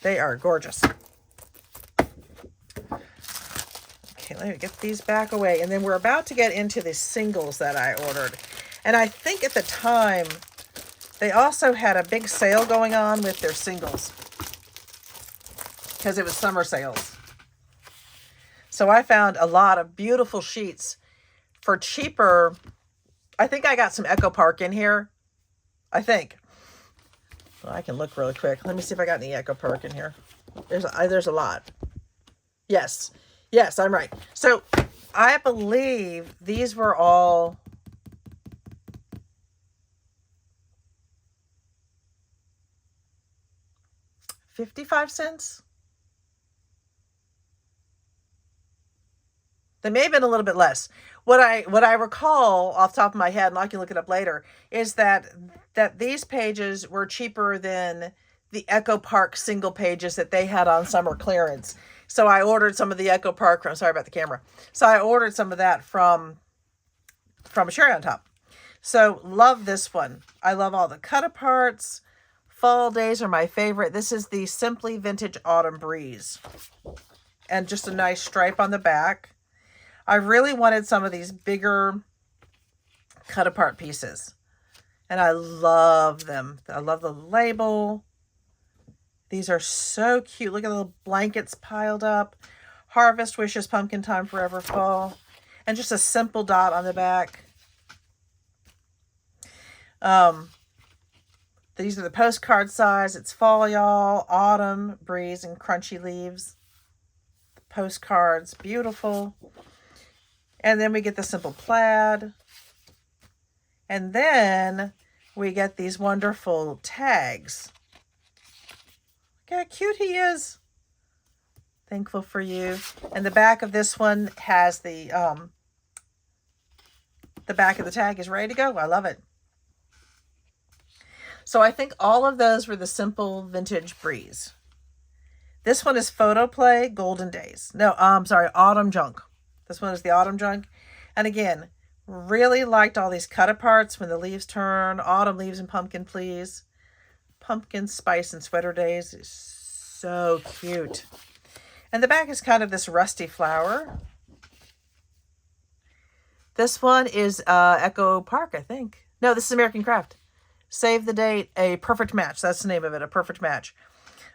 They are gorgeous. Okay, let me get these back away. And then we're about to get into the singles that I ordered. And I think at the time, they also had a big sale going on with their singles. Because it was summer sales. So I found a lot of beautiful sheets for cheaper. I think I got some Echo Park in here. I think. Well, I can look really quick. Let me see if I got any Echo Park in here. There's a lot. Yes. Yes, I'm right. So I believe these were all 55 cents. They may have been a little bit less. What I recall off the top of my head, and I can look it up later, is that these pages were cheaper than the Echo Park single pages that they had on summer clearance. So I ordered some of the Echo Park. I'm sorry about the camera. So I ordered some of that from Sharon on top. So love this one. I love all the cut aparts. Fall days are my favorite. This is the Simply Vintage Autumn Breeze. And just a nice stripe on the back. I really wanted some of these bigger cut apart pieces. And I love them. I love the label. These are so cute. Look at the little blankets piled up. Harvest Wishes, Pumpkin Time, Forever Fall. And just a simple dot on the back. These are the postcard size. It's fall, y'all, autumn, breeze, and crunchy leaves. The postcards, beautiful. And then we get the simple plaid. And then we get these wonderful tags. Look how cute he is. Thankful for you. And the back of this one has the back of the tag is ready to go. I love it. So I think all of those were the simple vintage breeze. This one is Photo Play Golden Days. No, I'm sorry, Autumn Junk. This one is the Autumn Junk. And again, really liked all these cut aparts when the leaves turn. Autumn leaves and pumpkin, please. Pumpkin Spice and Sweater Days is so cute. And the back is kind of this rusty flower. This one is Echo Park, I think. No, this is American Craft. Save the Date, A Perfect Match. That's the name of it, A Perfect Match.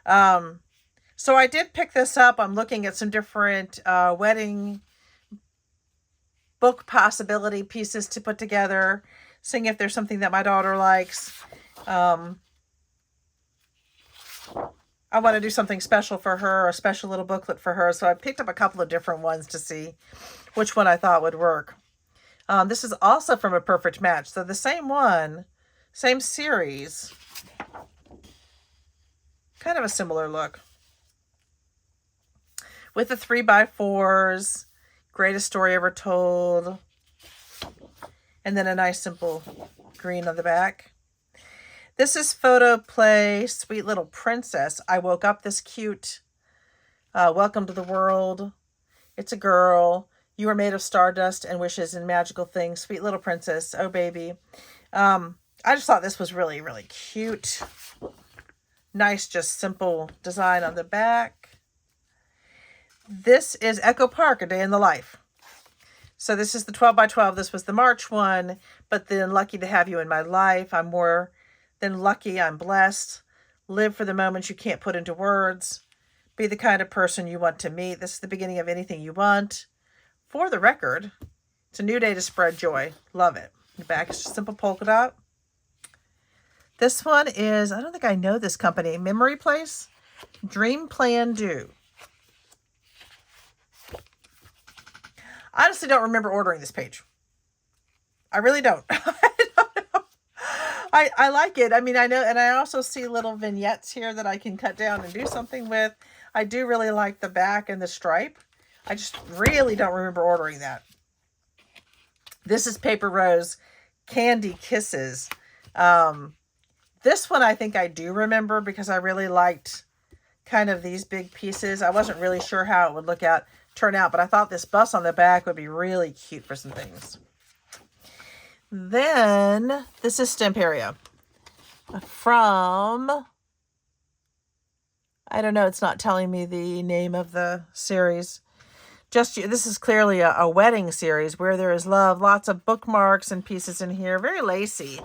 So I did pick this up. I'm looking at some different wedding book possibility pieces to put together, seeing if there's something that my daughter likes. I want to do something special for her, a special little booklet for her. So I picked up a couple of different ones to see which one I thought would work. This is also from A Perfect Match. So the same one, same series, kind of a similar look. With the 3x4s, Greatest Story Ever Told, and then a nice simple green on the back. This is Photo Play Sweet Little Princess. I woke up this cute. Welcome to the world. It's a girl. You are made of stardust and wishes and magical things. Sweet little princess. Oh, baby. I just thought this was really, really cute. Nice, just simple design on the back. This is Echo Park, A Day in the Life. So this is the 12x12. This was the March one, but then lucky to have you in my life. I'm more than lucky. I'm blessed. Live for the moments you can't put into words. Be the kind of person you want to meet. This is the beginning of anything you want. For the record, it's a new day to spread joy. Love it. The back is just simple polka dot. This one is, I don't think I know this company, Memory Place, Dream Plan Do. I honestly don't remember ordering this page. I really don't. I like it. I mean, I know, and I also see little vignettes here that I can cut down and do something with. I do really like the back and the stripe. I just really don't remember ordering that. This is Paper Rose Candy Kisses. This one I think I do remember because I really liked kind of these big pieces. I wasn't really sure how it would turn out, but I thought this bus on the back would be really cute for some things. Then this is Stamperia from, I don't know, it's not telling me the name of the series. This is clearly a wedding series where there is love, lots of bookmarks and pieces in here, very lacy.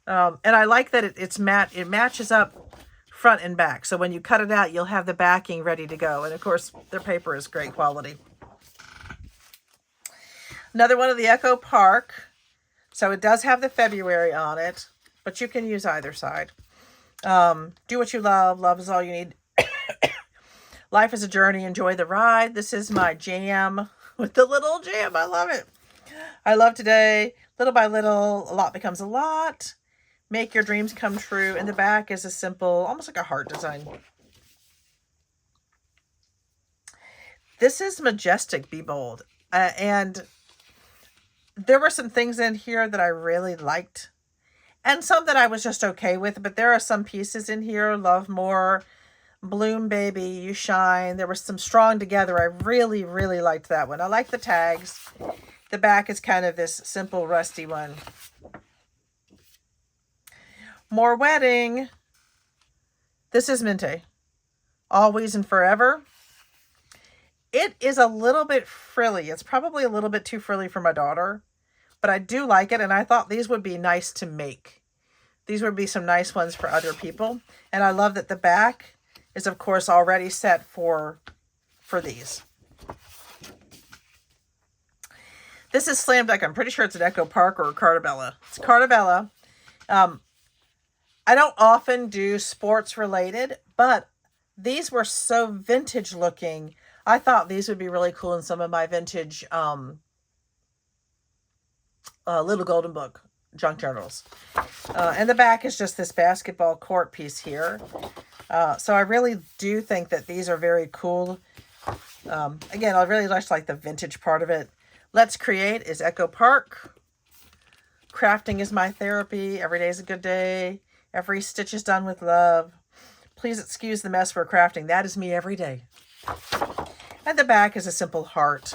And I like that it's matte. It matches up front and back. So when you cut it out, you'll have the backing ready to go. And of course, their paper is great quality. Another one of the Echo Park. So it does have the February on it, but you can use either side. Do what you love. Love is all you need. Life is a journey. Enjoy the ride. This is my jam with the little jam. I love it. I love today. Little by little, a lot becomes a lot. Make your dreams come true. And the back is a simple, almost like a heart design. This is Majestic Be Bold. And there were some things in here that I really liked. And some that I was just okay with. But there are some pieces in here. Love More, Bloom Baby, You Shine. There was some Strong Together. I really, really liked that one. I like the tags. The back is kind of this simple, rusty one. More wedding. This is Mintay. Always and Forever. It is a little bit frilly. It's probably a little bit too frilly for my daughter. But I do like it, and I thought these would be nice to make. These would be some nice ones for other people. And I love that the back is, of course, already set for these. This is Slam Dunk. I'm pretty sure it's an Echo Park or a Cartabella. It's Cartabella. I don't often do sports related, but these were so vintage looking. I thought these would be really cool in some of my vintage Little Golden Book junk journals. And the back is just this basketball court piece here. So I really do think that these are very cool. Again, I really just like the vintage part of it. Let's Create is Echo Park. Crafting is my therapy. Every day is a good day. Every stitch is done with love. Please excuse the mess we're crafting. That is me every day. And the back is a simple heart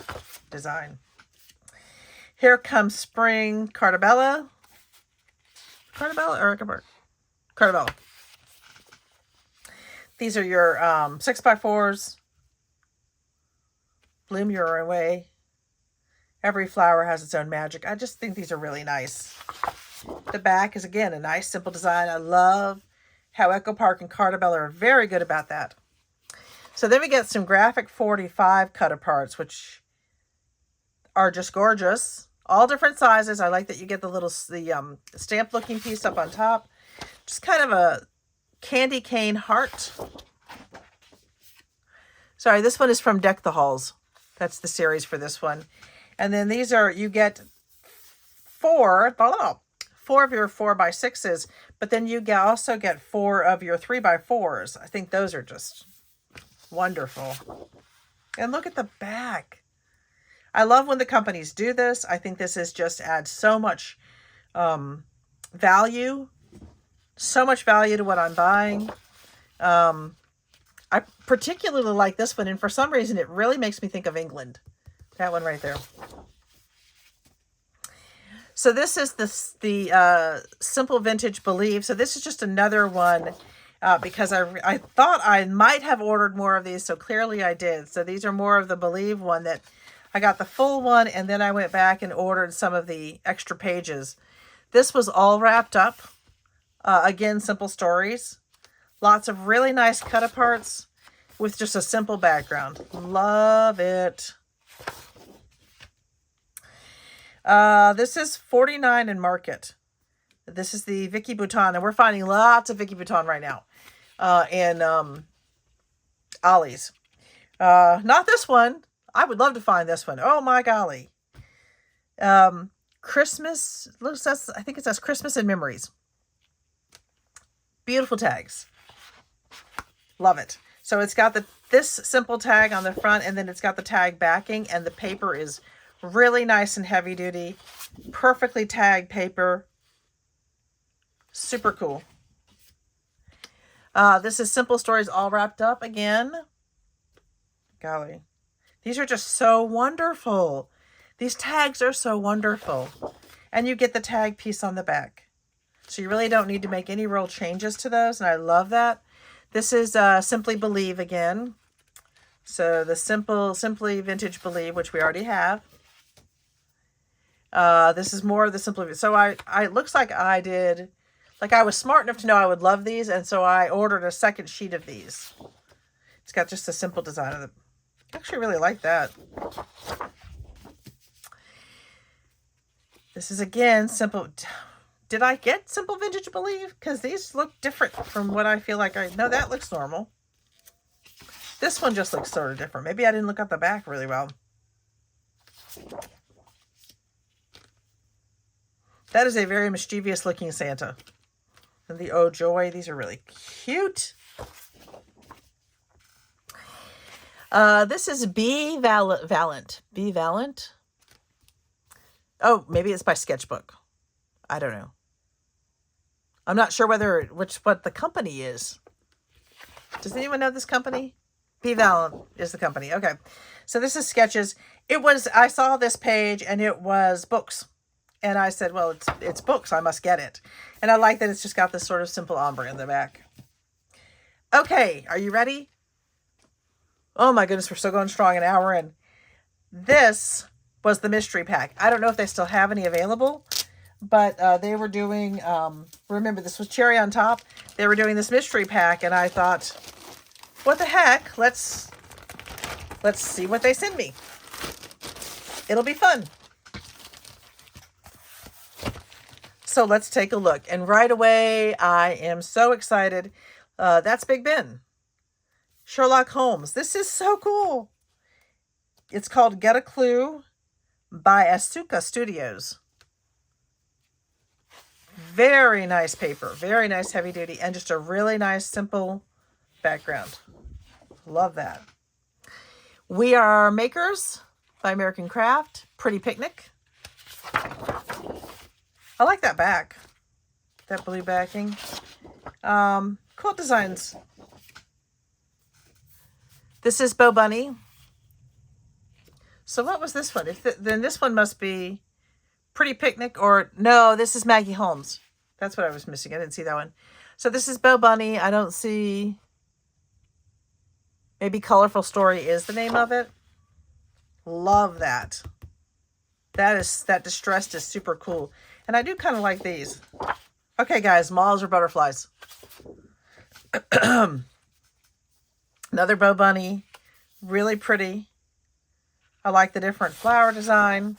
design. Here Comes Spring, Cartabella. Cartabella or Echo Park? Cartabella. These are your 6x4s. Bloom your own way. Every flower has its own magic. I just think these are really nice. The back is, again, a nice, simple design. I love how Echo Park and Cartabella are very good about that. So then we get some Graphic 45 cut-aparts, which are just gorgeous. All different sizes. I like that you get the stamp-looking piece up on top. Just kind of a candy cane heart. Sorry, this one is from Deck the Halls. That's the series for this one. And then these are, you get four of your 4x6s, but then you also get 4 of your 3x4s. I think those are just wonderful. And look at the back. I love when the companies do this. I think this is just adds so much value. So much value to what I'm buying. I particularly like this one, and for some reason it really makes me think of England. That one right there. So this is the Simple Vintage Believe. So this is just another one because I thought I might have ordered more of these, so clearly I did. So these are more of the Believe one that I got the full one, and then I went back and ordered some of the extra pages. This was all wrapped up. Again, simple stories. Lots of really nice cut-aparts with just a simple background. Love it. This is $49 in Market. This is the Vicky Bouton, and we're finding lots of Vicky Bouton right now in Ollie's. Not this one. I would love to find this one. Oh my golly. Christmas, I think it says Christmas and Memories. Beautiful tags. Love it. So it's got this simple tag on the front, and then it's got the tag backing, and the paper is really nice and heavy duty. Perfectly tagged paper. Super cool. This is Simple Stories all wrapped up again. Golly. These are just so wonderful. These tags are so wonderful. And you get the tag piece on the back. So you really don't need to make any real changes to those, and I love that. This is Simply Believe again. So the Simply Vintage Believe, which we already have. This is more of the Simply. So I looks like I did, like I was smart enough to know I would love these, and so I ordered a second sheet of these. It's got just a simple design of it. I actually really like that. This is again simple. Did I get Simple Vintage Believe? Because these look different from what I feel like I know. That looks normal. This one just looks sort of different. Maybe I didn't look at the back really well. That is a very mischievous looking Santa. And the Oh Joy, these are really cute. This is Be Valiant. Be Valiant? Oh, maybe it's by Sketchbook. I don't know. I'm not sure what the company is. Does anyone know this company? Be Valiant is the company. Okay. So this is sketches. I saw this page and it was books. And I said, well, it's books. I must get it. And I like that it's just got this sort of simple ombre in the back. Okay. Are you ready? Oh my goodness. We're still going strong, an hour in. This was the mystery pack. I don't know if they still have any available, but they were doing, remember this was cherry on top. They were doing this mystery pack, and I thought, what the heck? Let's see what they send me. It'll be fun. So let's take a look. And right away, I am so excited. That's Big Ben. Sherlock Holmes. This is so cool. It's called Get a Clue by Asuka Studios. Very nice paper. Very nice heavy duty. And just a really nice simple background. Love that. We Are Makers by American Craft. Pretty Picnic. I like that back. That blue backing. Cool designs. This is Bo Bunny. So what was this one? Then this one must be Pretty Picnic, or no, this is Maggie Holmes. That's what I was missing. I didn't see that one. So this is Bo Bunny. I don't see. Maybe Colorful Story is the name of it. Love that. That distressed is super cool. And I do kind of like these. Okay, guys, moths or butterflies. Another Bo Bunny. Really pretty. I like the different flower design.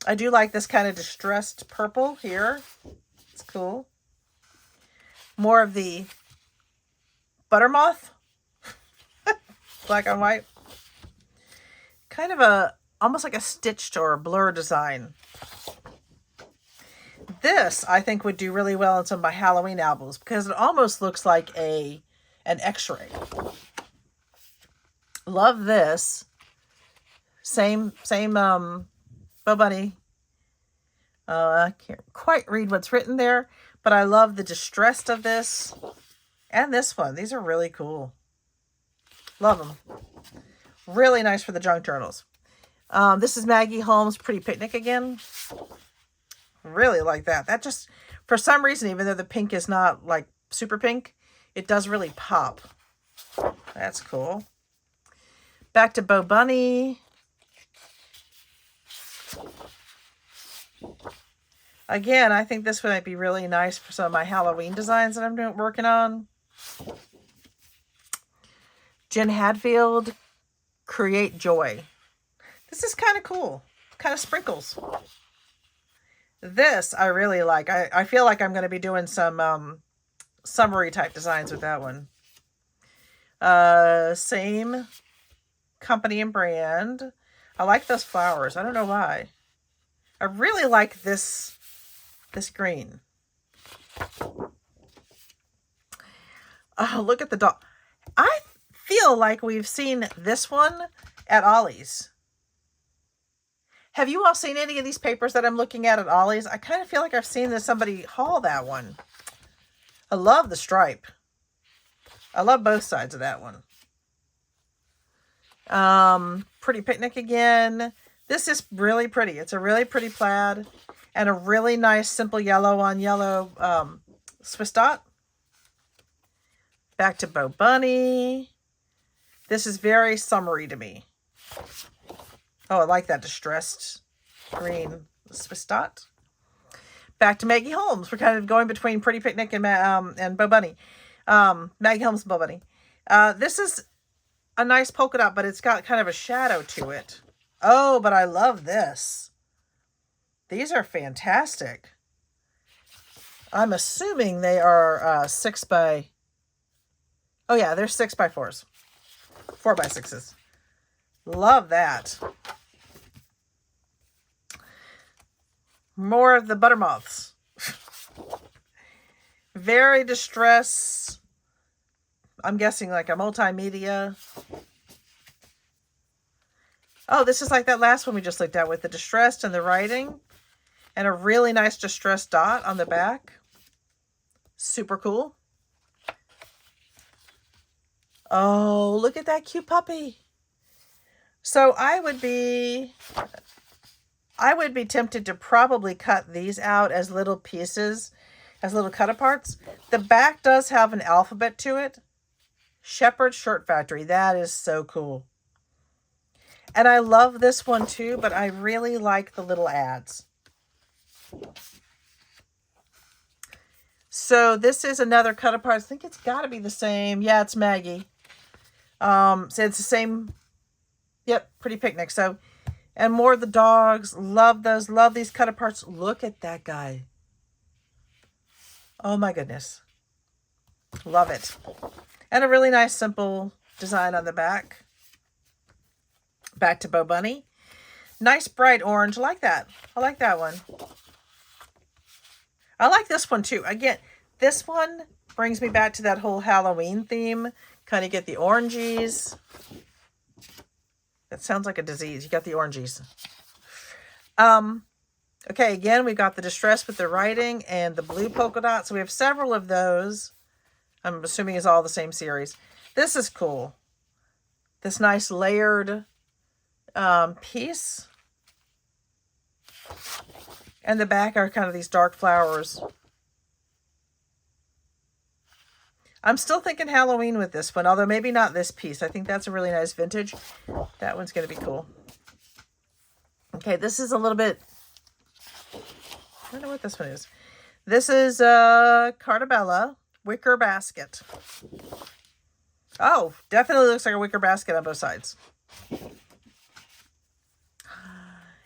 I do like this kind of distressed purple here. It's cool. More of the buttermoth. Black on white. Kind of almost like a stitched or a blur design. This, I think, would do really well in some of my Halloween albums because it almost looks like an x-ray. Love this. Same Bo Bunny. I can't quite read what's written there, but I love the distressed of this and this one. These are really cool. Love them. Really nice for the junk journals. This is Maggie Holmes' Pretty Picnic again. Really like that. That just, for some reason, even though the pink is not like super pink, it does really pop. That's cool. Back to Bo Bunny. Again, I think this might be really nice for some of my Halloween designs that I'm working on. Jen Hadfield, Create Joy. This is kind of cool. Kind of sprinkles. This I really like. I feel like I'm going to be doing some summery type designs with that one. Same company and brand. I like those flowers. I don't know why. I really like this green. Oh, look at the dog. I feel like we've seen this one at Ollie's. Have you all seen any of these papers that I'm looking at Ollie's? I kind of feel like I've seen somebody haul that one. I love the stripe. I love both sides of that one. Pretty Picnic again. This is really pretty. It's a really pretty plaid and a really nice simple yellow on yellow Swiss dot. Back to Bo Bunny. This is very summery to me. Oh, I like that distressed green Swiss dot. Back to Maggie Holmes. We're kind of going between Pretty Picnic and Bo Bunny. Maggie Holmes and Bo Bunny. This is a nice polka dot, but it's got kind of a shadow to it. Oh, but I love this. These are fantastic. I'm assuming they are 6 by... Oh yeah, they're 6 by 4s. 4 by 6s. Love that. More of the buttermoths. Very distressed. I'm guessing like a multimedia. Oh, this is like that last one we just looked at with the distressed and the writing. And a really nice distressed dot on the back. Super cool. Oh, look at that cute puppy. So I would be tempted to probably cut these out as little pieces, as little cut-aparts. The back does have an alphabet to it. Shepherd Shirt Factory. That is so cool. And I love this one too, but I really like the little ads. So this is another cut-apart. I think it's got to be the same. Yeah, it's Maggie. So it's the same. Yep, Pretty Picnic. So And more of the dogs. Love those. Love these cut aparts. Look at that guy. Oh my goodness. Love it. And a really nice simple design on the back. Back to Bo Bunny. Nice bright orange. I like that. I like that one. I like this one too. Again, this one brings me back to that whole Halloween theme. Kind of get the orangies. That sounds like a disease. You got the orangies. Okay, again, we've got the distress with the writing and the blue polka dot. So we have several of those. I'm assuming it's all the same series. This is cool. This nice layered piece. And the back are kind of these dark flowers. I'm still thinking Halloween with this one, although maybe not this piece. I think that's a really nice vintage. That one's going to be cool. Okay, this is a little bit... I don't know what this one is. This is Cartabella wicker basket. Oh, definitely looks like a wicker basket on both sides.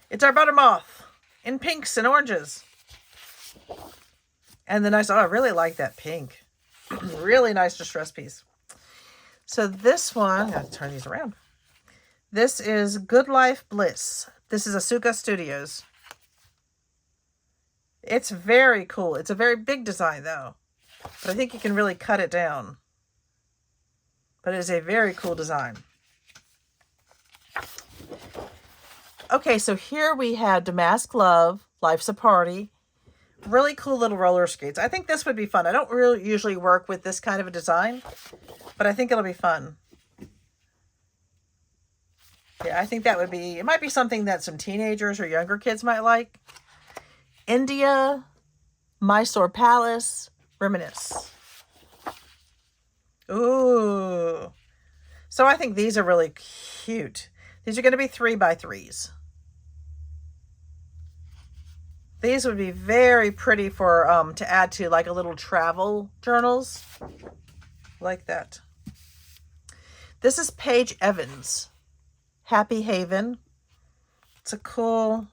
It's our butter moth in pinks and oranges. And the nice, oh, I really like that pink. Really nice distress piece. So this one, I have to turn these around. This is Good Life Bliss. This is Asuka Studios. It's very cool. It's a very big design though. But I think you can really cut it down. But it is a very cool design. Okay, so here we have Damask Love, Life's a Party. Really cool little roller skates. I think this would be fun. I don't really usually work with this kind of a design, but I think it'll be fun. Yeah, I think that would be, it might be something that some teenagers or younger kids might like. India, Mysore Palace, Reminisce. Ooh. So I think these are really cute. These are going to be 3x3s. These would be very pretty for to add to like a little travel journals. Like that. This is Paige Evans. Happy Haven. It's a cool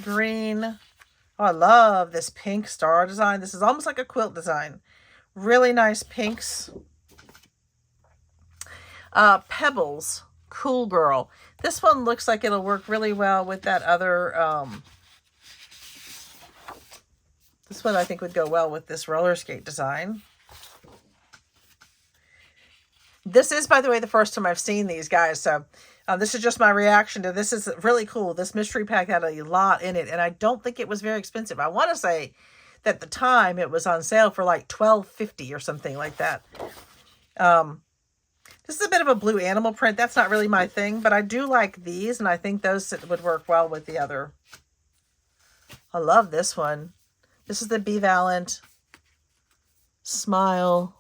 green. Oh, I love this pink star design. This is almost like a quilt design. Really nice pinks. Pebbles. Cool Girl. This one looks like it'll work really well with that other... this one I think would go well with this roller skate design. This is, by the way, the first time I've seen these guys. So this is just my reaction to this. Is really cool. This mystery pack had a lot in it. And I don't think it was very expensive. I want to say that at the time it was on sale for like $12.50 or something like that. This is a bit of a blue animal print. That's not really my thing. But I do like these. And I think those would work well with the other. I love this one. This is the Be Valiant. Smile.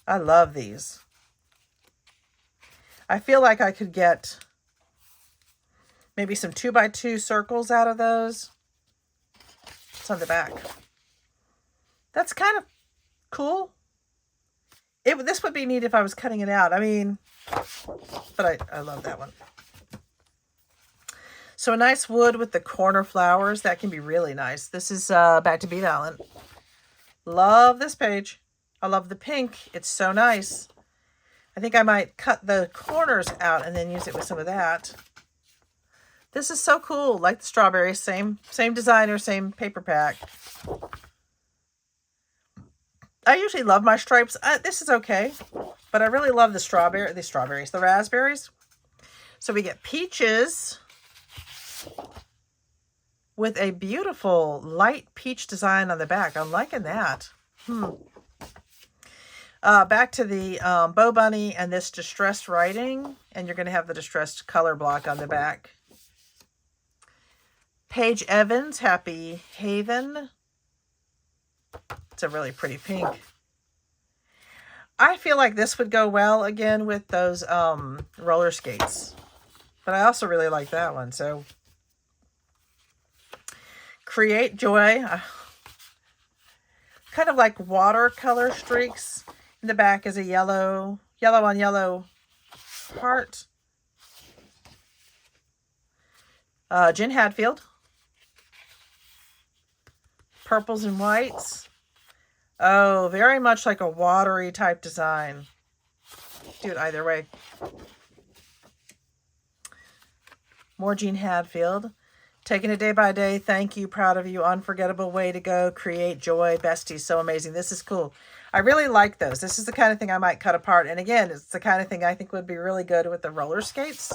I love these. I feel like I could get maybe some 2x2 circles out of those. It's on the back. That's kind of cool. This would be neat if I was cutting it out. I mean, but I love that one. So a nice wood with the corner flowers. That can be really nice. This is back to Be Valiant. Love this page. I love the pink. It's so nice. I think I might cut the corners out and then use it with some of that. This is so cool. Like the strawberries. Same designer, same paper pack. I usually love my stripes. This is okay. But I really love the raspberries. So we get peaches with a beautiful light peach design on the back. I'm liking that. Back to the Bo Bunny and this distressed writing. And you're going to have the distressed color block on the back. Paige Evans, Happy Haven. It's a really pretty pink. I feel like this would go well again with those roller skates. But I also really like that one. So Create Joy. Kind of like watercolor streaks. In the back is a yellow on yellow heart. Jen Hadfield. Purples and whites. Oh, very much like a watery type design. Do it either way. More Jean Hadfield. Taking it day by day. Thank you. Proud of you. Unforgettable way to go. Create joy. Bestie. So amazing. This is cool. I really like those. This is the kind of thing I might cut apart. And again, it's the kind of thing I think would be really good with the roller skates.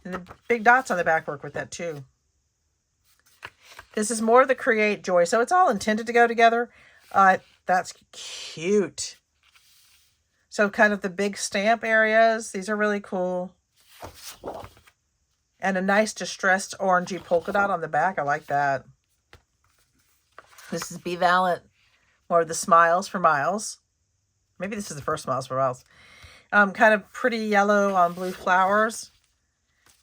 And the big dots on the back work with that too. This is more the create joy. So it's all intended to go together. That's cute. So kind of the big stamp areas. These are really cool. And a nice distressed orangey polka dot on the back. I like that. This is Be Valiant. More of the smiles for miles. Maybe this is the first smiles for miles. Kind of pretty yellow on blue flowers.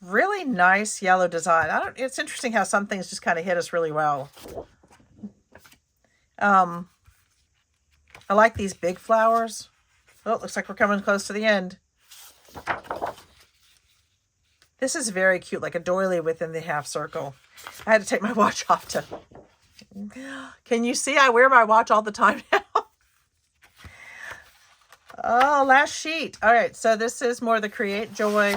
Really nice yellow design. It's interesting how some things just kind of hit us really well. I like these big flowers. Oh, it looks like we're coming close to the end. This is very cute, like a doily within the half circle. I had to take my watch off to... Can you see I wear my watch all the time now? Oh, last sheet. All right, so this is more the Create Joy.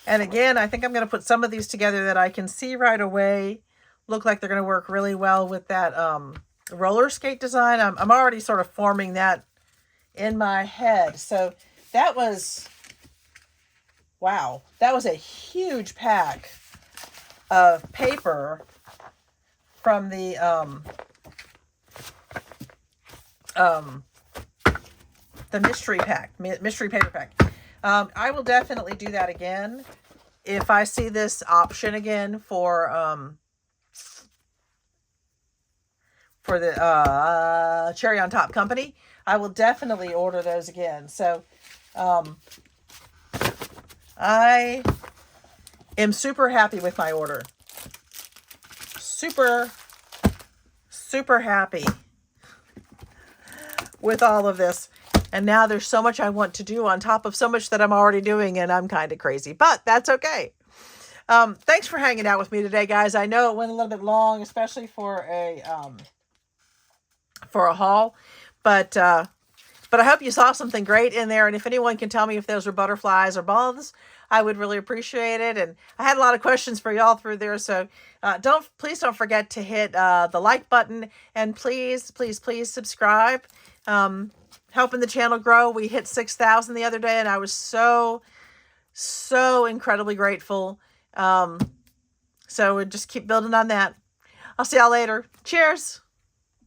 And again, I think I'm going to put some of these together that I can see right away. Look like they're going to work really well with that roller skate design. I'm already sort of forming that in my head. So that was, wow, that was a huge pack of paper from the mystery paper pack. I will definitely do that again if I see this option again for the Cherry on Top company. I will definitely order those again. So I am super happy with my order. Super happy with all of this. And now there's so much I want to do on top of so much that I'm already doing, and I'm kind of crazy, but that's okay. Thanks for hanging out with me today, guys. I know it went a little bit long, especially for a haul, but I hope you saw something great in there. And if anyone can tell me if those are butterflies or moths, I would really appreciate it. And I had a lot of questions for y'all through there, so please don't forget to hit the like button, and please subscribe. Helping the channel grow. We hit 6,000 the other day, and I was so incredibly grateful. So we'll just keep building on that. I'll see y'all later. Cheers.